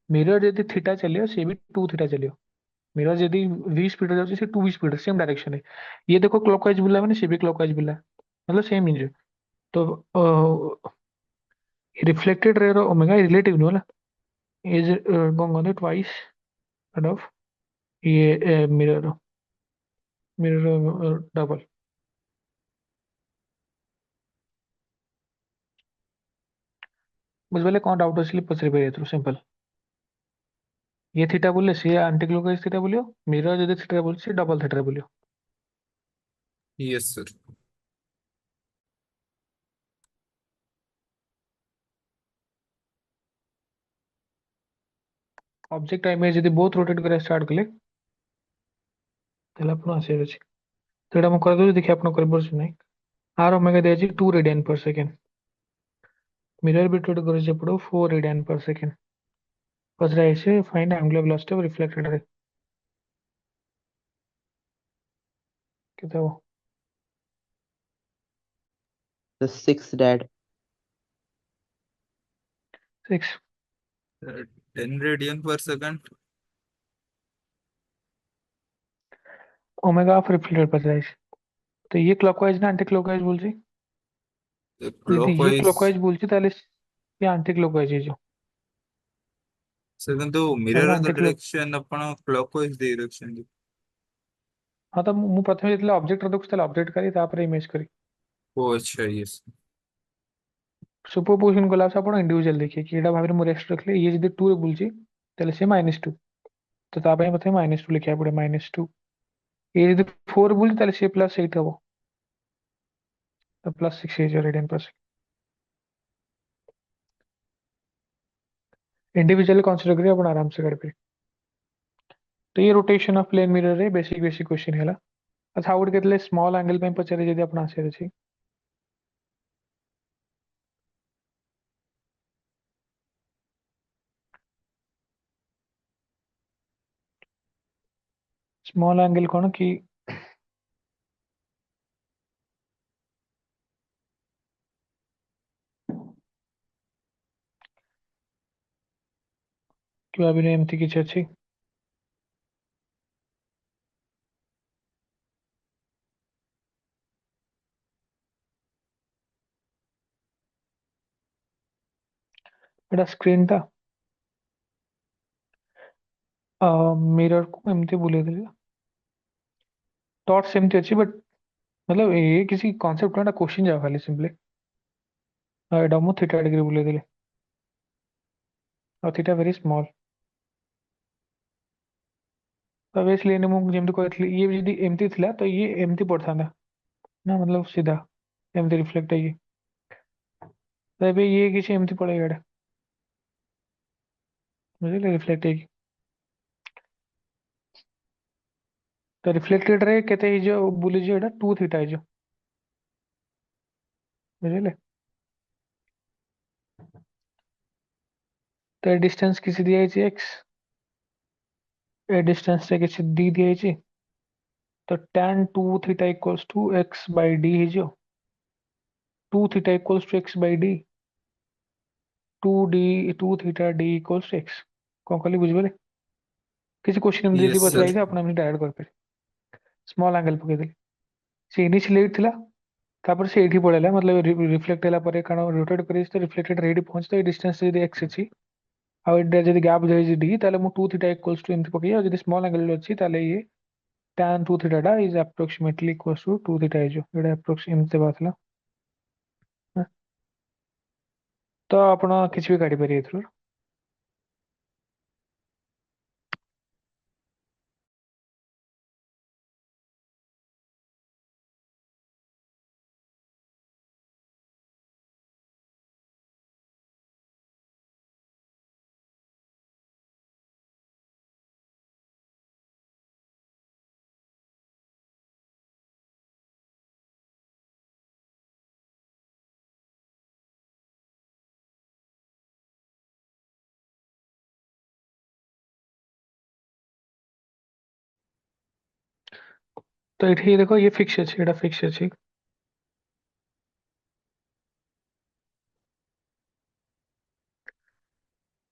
मिरर जदी थीटा चलियो से भी 2 थीटा चलियो मिरर यदि v स्पीड जाଉଛି से 2v स्पीड सेम डायरेक्शन है ये देखो क्लॉकवाइज बुला मैंने से भी क्लॉकवाइज बुला मतलब सेम इंजन तो रिफ्लेक्टेड रे ओमेगा रिलेटिव नो ना is going on the twice of ये मिरर मिरर डबल ବୁଝିପାରିଲେ କ'ଣ ଡାଉଟ୍ ଅଛି ପଚାରି ପାରିବେ ଏଥିରୁ ସିମ୍ପଲ ये थीटा बोले सी आंटी क्लॉकवाइज थीटा बोलियो मिरर जदि थीटा बोले सी डबल थीटा बोलियो यस सर। ऑब्जेक्ट इमेज जदि बहुत रोटेट करा स्टार्ट कले ତାହେଲେ ଆପଣ ଆସିବାର ଅଛି ତ ଏଇଟା ମୁଁ କରିଦେଉଛି ଦେଖି ଆପଣ କରିପାରୁଛନ୍ତି ନାହିଁ आर ओमेगा दिया 2 रेडियन पर सेकेंड मिरर भी रोटेट करे ସେପଟକୁ 4 रेडियन पर सेकेंड पचरा ऐसे find angular velocity of reflected ray केते हो The 6 dad. 6 10 रेडियन पर सेकंड। ओमेगा ऑफ रिफ्लेक्टेड पचरा ऐसे तो ये क्लॉकवाइज ना एंटी क्लॉकवाइज बोलছি যদি ये क्लॉकवाइज क्लॉकवाइज बोलছি তাহলে ये एंटी क्लॉकवाइज ହେଇଯିବ से किंतु କାହିଁକି मिरर ନା द ଆଣ୍ଟି କ୍ଲକ୍ डायरेक्शन आपण क्लॉकवाइज देଇ ରଖିଛନ୍ତି। ହଁ ତ ମୁଁ ପ୍ରଥମେ ଯେତେବେଳେ ଅବଜେକ୍ଟ ଦେଖୁଛି ତାହେଲେ ଅବଜେକ୍ଟ କରି ତାପରେ ଇମେଜ କରି ओ अच्छा यस। सुपरपोजिशन कला से ଆପଣ ଇଣ୍ଡିଭିଜୁଆଲ ଦେଖିए कि ଏଇଟା ଭାବରେ ମୁଁ ରେଷ୍ଟ ରଖିଲେ ଇଏ ଯଦି 2 ରେ ବୁଲଛି ତାହେଲେ ସେ -2 ତ ତା ପାଇଁ ପ୍ରଥମେ -2 ଲେଖିବାକୁ ପଡେ -2 ଇଏ ଯଦି 4 ରେ ବୁଲଛି ତାହେଲେ ସେ +8 ହବ तो +6 ହେଇଯିବ रेडियन पर इंडिविजुअली कंसीडर करिए अपन आराम से कर पे तो ये रोटेशन ऑफ प्लेन मिरर रे बेसिक बेसिक क्वेश्चन हैला अच्छा आउट केतले स्मॉल एंगल पे पचारे जदी अपन आसे अछि स्मॉल एंगल कोन कि कि अभी एमती किछ अछि एटा स्क्रीन ता मिरर को एमती बुले देले डॉट्स एमती अछि बट मतलब ये किसी कांसेप्ट ना क्वेश्चन जा खाली सिंपली एटा मु थीटा डिग्री बुले देले और थीटा वेरी स्मॉल तो ऑब्वियसली ने मु जेमती कहथली ये यदि एमती थिला तो ये एमती पड़थाना ना मतलब सीधा एमती रिफ्लेक्ट है तो ଏବେ ये किसी एमती पड़ेगा एटा बुझिले रिफ्लेक्ट है तो रिफ्लेक्टेड रे केते ही जो बुली जो एटा 2 थीटा है जो बुझिले तो ए डिस्टेंस किसी दिया है x ए डिस्टेंस से किसी d दिया है तो tan 2 theta equals to x by d है जो 2 theta equals to x by d 2 theta d equals to x कौन कहली बुझिबले किसी क्वेश्चन में यस दीदी सर। बतलाई था अपना हमने डायरेक्ट कर पे स्मॉल एंगल पके देली से इनिशियली 8 थिला तापर से एठी पड़ेला मतलब रिफ्लेक्ट होला परे कारण रोटेट करी तो रिफ्लेक्टेड रेडी पहुंचते डिस्टेंस यदि x अछि ଆଉ ଏଟା ଯଦି ଗ୍ୟାପ୍ ଯାଇଛି d ତାହେଲେ ମୁଁ 2 थीटा इक्वल्स टू ଏମିତି ପକେଇବି ଆଉ ଯଦି ସ୍ମଲ୍ ଆଙ୍ଗେଲ ଅଛି ତାହେଲେ ଇଏ tan 2 थीटा ଟା ଇଜ ଆପ୍ରୋକ୍ସିମେଟଲି ଇକ୍वल्स टू 2 थीटा ହେଇଯିବ ଏଟା ଆପ୍ରୋକ୍ସ ଏମିତି ବାହାରିଥିଲା ତ ଆପଣ କିଛି ବି କାଢି ପାରିବେ ଏଥିରୁ ତ ଏଠି ଦେଖ ଇଏ ଫିକ୍ସ ଅଛି ଏଟା ଫିକ୍ସ ଅଛି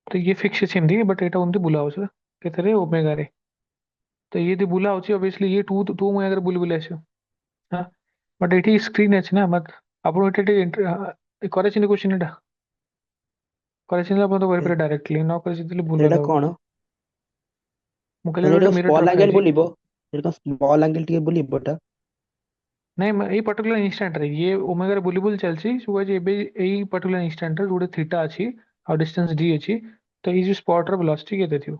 ତ ଇଏ ଫିକ୍ସ ଅଛି ଏମିତି ବଟ୍ ଏଟା ଏମିତି ବୁଲା ହଉଛି କେତେରେ ଓମେଗା ରେ ତ ଇଏ ଯଦି ବୁଲା ହଉଛି obviously ये 2 2 ମୁଁ ଆଗରେ ବୁଲି ବୁଲି ଆସିବ ହଁ बट ଏଠି ସ୍କ୍ରିନ୍ ଅଛି ନା ମତ ଆପଣ ଏଠି ଟିକେ କରେଇଛନ୍ତି କ୍ୱେଶ୍ଚିନ୍ ଏଟା କରେଇଛନ୍ତି ଆପଣ ତ କରିପାରିବେ ଡାଇରେକ୍ଟଲି ନ କରିଥିଲେ ଭୁଲ ସେଇଟା କଥା ହବ। କଣ? ମୁଁ କହିଲି ମାନେ ଗୋଟେ ଏଇଟା ମିରର ସ୍ମଲ୍ ରଖା ଆଙ୍ଗେଲ ହେଇଛି। ବୁଲିବ? ଏଇଟା ସ୍ମଲ୍ ଆଙ୍ଗେଲ ଟିକେ ବୁଲିବ ଏଟା? ନାଇଁ ଏଇ ପର୍ଟିକୁଲାର ଇନଷ୍ଟାଣ୍ଟ ରେ ଇଏ ଓମେଗାରେ ବୁଲି ବୁଲି ଚାଲିଛି ସो ଗାଇସ୍ ଏବେ ଏଇ ପର୍ଟିକୁଲାର ଇନଷ୍ଟାଣ୍ଟ ରେ ଗୋଟେ ଥୀଟା ଅଛି ଆଉ ଡିଷ୍ଟାନ୍ସ d ଅଛି ତ ଏଇ ଯୋଉ ସ୍ପଟ ର ଭେଲୋସିଟି କେତେ ଥିବ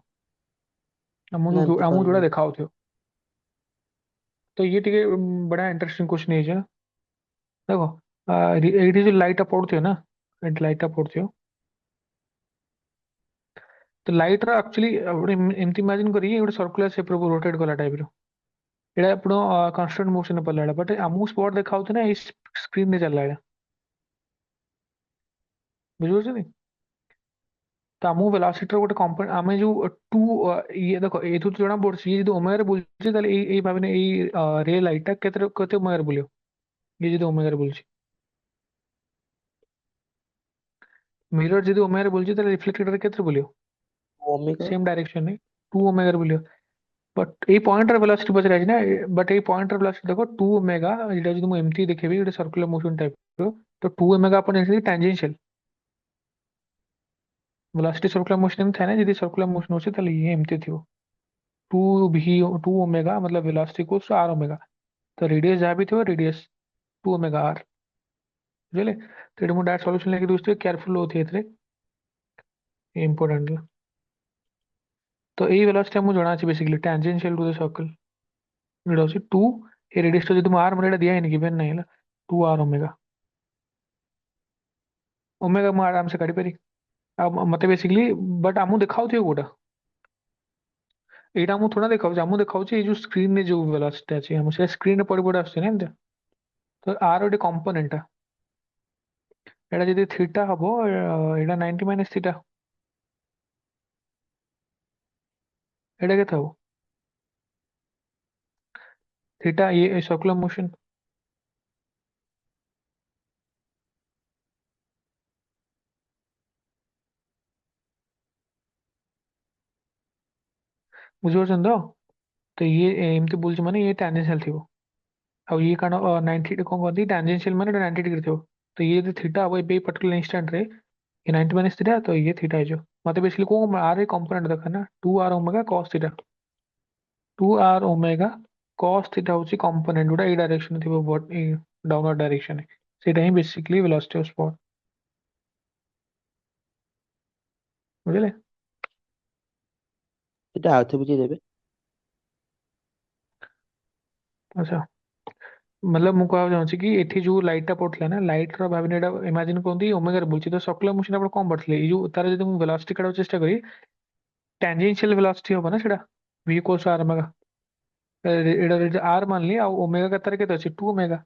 ନା ଏମିତି ଆମକୁ ଯୋଉଟା କହିନାହାନ୍ତି। ଦେଖା ହଉଥିବ। ତ ଇଏ ଟିକେ ବड़ा इंटरेस्टिंग क्वेश्चन है ये देखो ଏଇଠି ଯୋଉ ଲାଇଟ୍ ଟା ପଡୁଥିବ ନା ଏଇଠି ଲାଇଟ୍ ଟା ପଡୁଥିବ ତ ଲାଇଟ୍ ର ଆକ୍ଚୁଆଲି ଗୋଟେ ଏମିତି ଇମାଜିନ କରିକି ଗୋଟେ सर्कुलर शेप ରେ ରୋଟେଟ୍ କଲା ଟାଇପ ର ଏଇଟା ଆପଣ କନଷ୍ଟାଣ୍ଟ ମୋशन ରେ ପଡିଲା ବଟ୍ ଆମକୁ ସ୍ପଟ ଦେଖା ହଉଛି ନା ଏଇ ସ୍କ୍ରିନ ରେ ଚାଲିଲା ଏଇଟା ବୁଝିପାରୁଛନ୍ତି। ତ ଆମକୁ velocity ର ଗୋଟେ କମ୍पोନେଣ୍ଟ ଆମେ ଯୋଉ ଟୁ ଇଏ ଦେଖ ଏଇଠୁ ଜଣା ପଡୁଛି ଇଏ ଯଦି ଓମେଗାରେ ବୁଲୁଛି ତାହେଲେ ଏଇ ଭାବିନେ ଏଇ ରେ ଲାଇଟ୍ ଟା କେତେ ଓମେଗାରେ ବୁଲିବ ଇଏ ଯଦି ଓମେଗାରେ ବୁଲୁଛି ମିରର ଯଦି ଓମେଗାରେ ବୁଲୁଛି ତାହେଲେ ରିଫ୍ଲେକ୍ଟେଡ୍ ରେ କେତେ ବୁଲିବ ଓମେଗା। सेम डायरेक्शन में 2 ओमेगा बुलियो बट এই পয়েন্টর ভেলোসিটি পচারা আছে না বট এই পয়েন্টর ভেলোসিটি দেখো 2 ওমেগা এটা যদি ମୁଁ ଏମିତି ଦେଖେଇବି ଗୋଟେ सर्कुलर मोशन टाइप ର ତ 2 ওমেগା ଆପଣ ଜାଣିଛନ୍ତି ଟାଞ୍ଜେନସିଆଲ velocity सर्कुलर मोशन में ଥାଏ ନା ଯଦି सर्कुलर मोशन ଅଛି ତାହେଲେ ଇଏ ଏମିତି ଥିବ 2 v 2 ओमेगा मतलब velocity equals to r omega तो रेडियस जहाँ भी ଥିବ रेडियस 2 ओमेगा r ବୁଝିଲେ ତ ଏଠି ମୁଁ ଡାଇରେକ୍ଟ ସଲ୍ୟୁସନ ଲେଖି ଦଉଛି କେୟାରଫୁଲ ହଉଥିବେ ଏଥିରେ ଇମ୍ପୋର୍ଟାଣ୍ଟ ତ ଏଇ velocity ଆମକୁ ଜଣା ଅଛି ବେସିକଲି ଟାଞ୍ଜେନସିଆଲ ଟୁ ଦ सर्कल ଏଇଟା ହଉଛି 2 ଏ रेडियस ଟା ଯଦି ମୁଁ r ମୋର ଏଇଟା ଦିଆ ହେଇନି ଗିଭେନ ନାହିଁ ହେଲା 2 r ओमेगा ओमेगा ମୁଁ ଆରାମ ସେ କାଢିପାରିବି ଆଉ ମତେ ବେସିକଲି ବଟ୍ ଆମକୁ ଦେଖାଉଥିବ କୋଉଟା ଏଇଟା ଆମକୁ ଥୋड़ा ଦେଖାଉଛି ଆମକୁ ଦେଖାଉଛି ଏଇ ଯୋଉ ସ୍କ୍ରିନ ରେ ଯୋଉ velocity ଅଛି ଆମ ସେ ସ୍କ୍ରିନ ରେ ପଡି ପଡି ଆସୁଛି ନା ଏମିତି ତ ଆର ଗୋଟେ କମ୍ପୋନେଣ୍ଟ ଟା ଏଇଟା ଯଦି ଥୀଟା ହବ ଏଇଟା 90 ମାଇନସ୍ ଥୀଟା ଏଇଟା କେତେ ହବ ଥୀଟା ये सर्कुलर मोशन ବୁଝିପାରୁଛନ୍ତି ତ ଇଏ ଏମିତି ବୁଲୁଛି ମାନେ ଇଏ ଟାଞ୍ଜେନସିଆଲ ଥିବ ଆଉ ଇଏ କାରଣ 90 କଣ କହନ୍ତି ଟାଞ୍ଜେନସିଆଲ ମାନେ 90 ଡିଗ୍ରୀ ଥିବ ତ ଇଏ ଯଦି ଥୀଟା ହବ ଏବେ पर्टिकुलर इंस्टेंट ରେ ये 90 माइनस थीटा तो ये थीटा है जो मतलब बेसिकली को आर ए कंपोनेंट देखा ना 2 r omega cos theta 2 r omega cos theta होची कंपोनेंट गुडा ए डायरेक्शन थिबो बट ए डाउनवर्ड डायरेक्शन ସେଇଟା ହିଁ ବେସିକଲି velocity of spot ବୁଝିଲେ ସେଟା ଆଉଥରେ ବୁଝେଇଦେବେ? ଆଚ୍ଛା मतलब ମୁଁ କହିବାକୁ ଚାହୁଁଛି କି ଏଠି ଯୋଉ ଲାଇଟ୍ ଟା ପଡୁଥିଲା ନା ଲାଇଟ୍ ର ଭାବିନେ ଏଟା ଇମାଜିନ କରନ୍ତି ଓମେଗାରେ ବୁଲୁଛି ତ ସର୍କୁଲାର ମୋଶନ ଆପଣ କଣ ପଢିଥିଲେ ଏଇ ଯୋଉ ତାର ଯଦି ମୁଁ velocity କାଢିବାକୁ ଚେଷ୍ଟା କରି ଟାଞ୍ଜେନସିଆଲ velocity ହବ ନା ସେଟା v equals to r omega ଏଇଟା ଯଦି r ମାନିଲି ଆଉ ଓମେଗା ତାର କେତେ ଅଛି 2 ओमेगा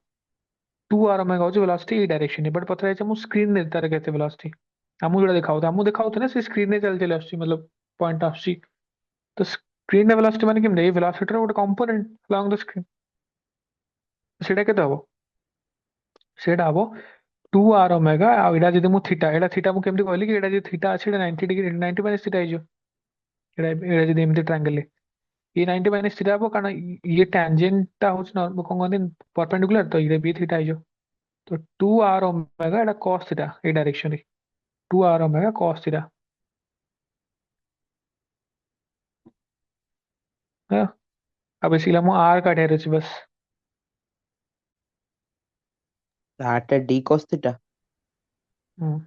2 r ओमेगा ହଉଛି velocity ଏଇ ଡାଇରେକ୍ସନ ବଟ୍ ପଚରା ହେଇଛି ମୁଁ ସ୍କ୍ରିନ ରେ ତାର କେତେ velocity ଆମକୁ ଯୋଉଟା ଦେଖାଉଥିଲା ଆମକୁ ଦେଖାଉଥିଲା ନା ସେ ସ୍କ୍ରିନ ରେ ଚାଲି ଚାଲି ଆସୁଛି मतलब ପଏଣ୍ଟ ଆସୁଛି ତ ସ୍କ୍ରିନ ରେ velocity ମାନେ କେମିତି ଏଇ velocity ର ଗୋଟେ କମ୍ପୋନେଣ୍ଟ along ଦ ସ୍କ୍ରିନ ସେଇଟା କେତେ ହବ ସେଇଟା ହବ 2 r ओमेगा ଆଉ ଏଇଟା ଯଦି ମୁଁ ଥୀଟା ମୁଁ କେମିତି କହିଲି କି ଏଇଟା ଯଦି ଥୀଟା ଅଛି ଏଇଟା 90 ଡିଗ୍ରୀ 90 ମାଇନସ୍ ଥୀଟା ହେଇଯିବ ଏଇଟା ଯଦି ଏମିତି ଟ୍ରାଙ୍ଗେଲ ये 90 माइनस थीटा हबो कारण ये टैंजेंट टा होच नॉर्मल कौन कहते परपेंडिकुलर तो ये भी थीटा है जो तो 2 आर ओमेगा एटा cos थीटा ए डायरेक्शन रे 2 आर ओमेगा cos थीटा है अब इसलिए हम आर काढे रहे बस ଆରଟା ଡି କସ୍ ଥୀଟା। हम्म,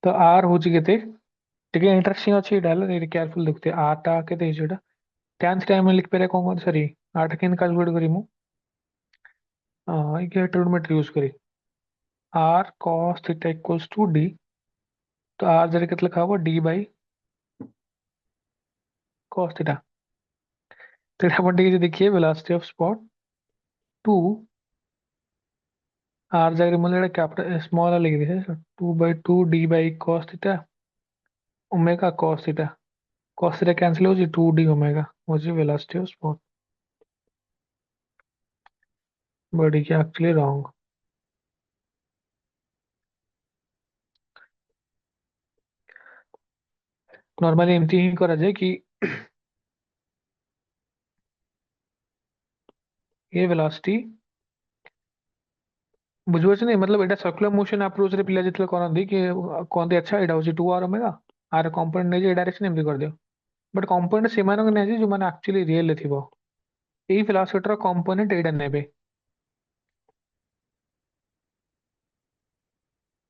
तो आर होची केते ଟିକେ इंटरेस्टिंग ଅଛି ଏଇଟା ହେଲା ଏଇଟା କେୟାରଫୁଲ ଦେଖୁଥିବେ r ଟା କେତେ ହେଇଛି ଏଇଟା tan थीटा ଆମେ ଲିଖିପାରିବା କଣ କଣ ସରି r ଟା କେମିତି କାଲକୁଲେଟ କରିବି ମୁଁ ଏଇ ଟ୍ରିଗୋନୋମେଟ୍ରି यूज करी r cos theta equals to d तो r जरा केते लिखा हबो d बाई cos थीटा तो एटा अपन ଟିକେ देखिए वेलोसिटी ऑफ स्पॉट 2 r जगह मतलब एटा कैपिटल स्मॉल लिख दिए 2/2 d by cos theta omega cos theta cos theta cancel हो जी 2d ओमेगा हो जी वेलोसिटी ऑफ स्पॉट बट ये एक्चुअली रॉन्ग नॉर्मली एमती ही करा जाए कि ये वेलोसिटी बुझिपाରୁछ नहीं मतलब एटा सर्कुलर मोशन अप्रोच रे पिला जेतले करंदी कि कहते अच्छा एटा होची 2r ओमेगा आर कंपोनेंट नै जे डायरेक्शन एमती कर दियो बट कंपोनेंट सेमानक नै जे जो माने एक्चुअली रियल रे थिबो एई वेलोसिटी रो कंपोनेंट एटा नेबे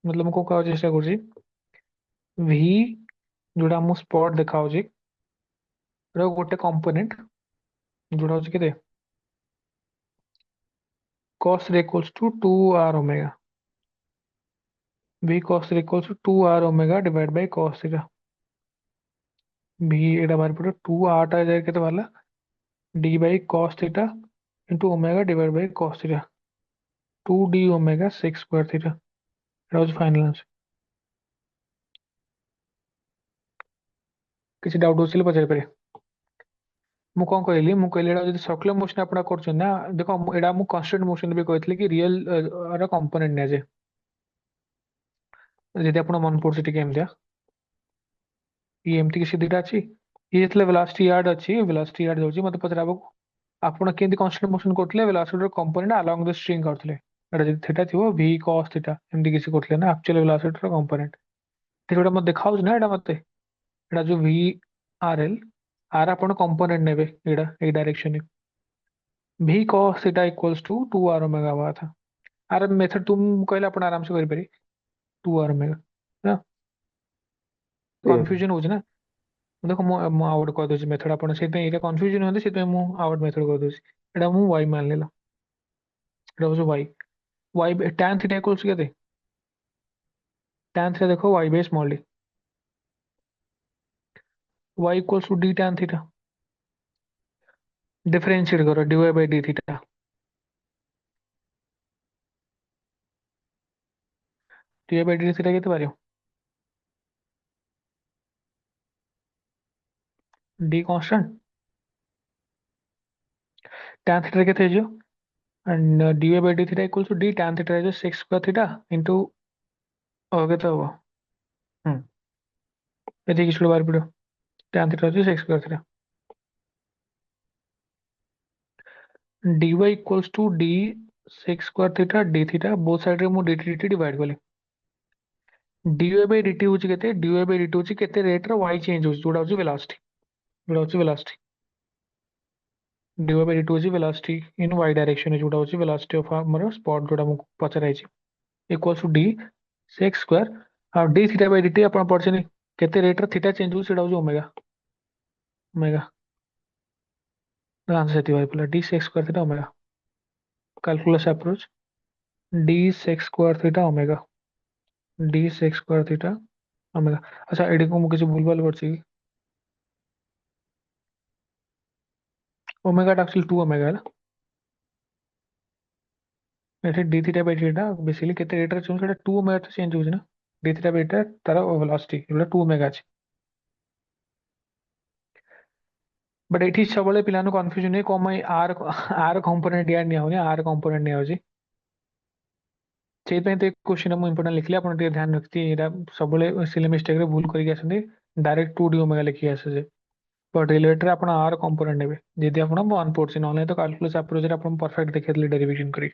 मतलब मु को कह चेष्टा करछि v जोड़ा मु स्पॉट देखा होची रो गोटे कंपोनेंट जोड़ा होची केते cos रे equals to 2r omega v cos रे equals to 2r omega divide by cos theta v एटा बाहर पड़ो 2r टा जाय केते वाला d by cos theta into omega divide by cos theta 2d omega sec square theta एटा होची फाइनल आंसर किसी डाउट होसिले पचारि पारे मु कौन कहली मु कहली एटा जदि सर्कुलर मोशन आपन करछन ना देखो एटा मु कांस्टेंट मोशन भी कहतले कि रियल रा कंपोनेंट ने जे जदि आपन मन पड़छ टिके एमतिया ये एमती किसी दिटा अछि ये जेतले वेलोसिटी यार्ड अछि वेलोसिटी यार्ड जाउची मते पचराबो आपण केंति कांस्टेंट मोशन करतले वेलोसिटी रो कंपोनेंट अलोंग द स्ट्रिंग करतले एटा जदि थीटा थिबो v cos थीटा एमती किसी करतले ना एक्चुअल वेलोसिटी रो कंपोनेंट थीटा मते देखाउछ ना एटा मते एटा जो v rl आर आपण कंपोनेंट नेबे एटा ए direction v cos theta equals to 2r omega हुआ था आर मेथड तुम कहले आपण आराम से करि पारी 2r ओमेगा ना कंफ्यूजन होछ ना देखो मु आउट कर दोछि मेथड आपण से एटा कंफ्यूजन होते से मु आउट मेथड कर दोछि एटा मु y मान लेला एटा हो y y tan theta equals केते tan थीटा देखो y by small d y equals to d tan theta differentiate करो dy by d theta dy by d theta केते पारियो d कांस्टेंट tan थीटा केते जो and dy by d theta equals to d tan theta जो sec स्क्वायर थीटा इनटू केते हो एति किछ बार पड़ो tan थीटा जो sec square theta dy equals to d sec square theta d theta both side रे मु dt डिवाइड करली dy बाय dt होची केते dy बाय dt होची केते रेट रो y चेंज होची जोडा होची वेलोसिटी जोडा होची वेलोसिटी dy बाय dt होची वेलोसिटी इन y डायरेक्शन जोडा होची वेलोसिटी ऑफ हमर स्पॉट जोडा मु पचराई छी equals to d sec square आ d थीटा बाय dt आपण पढछनी केते रेट रो थीटा चेंज होची सेडा होची ओमेगा ओमेगा आंसर सेति बाय पला d sec square theta omega calculus approach d sec square theta omega d sec square theta omega अच्छा एडी को मु किछ भूलभाल करछि ओमेगा एक्चुअली 2 ओमेगा है एठी d थीटा बाय थीटा बेसिकली केते रेट रे चेंज सेटा 2 ओमेगा तो चेंज होछि ना d थीटा बाय थीटा तार वेलोसिटी एटा 2 ओमेगा अछि बट एठी सबले पिलानो कंफ्यूजन है कोम आर आर कंपोनेंट या नि होनी आर कंपोनेंट नि होछि ସେଇପାଇଁ ତ ଏ क्वेश्चन ମୁଁ इंपोर्टेंट लिखली आपण ଟିକେ ध्यान रखती एटा सबले सिले मिस्टेक रे भूल करिक आसंदी डायरेक्ट 2d ओमेगा लिखि आसे बट रिलेटेड आपण आर कंपोनेंट नेबे जदि आपण 1 पोर्शन ऑनलाइन तो कैलकुलस अप्रोच रे आपण परफेक्ट देखैतली डेरिवेशन करी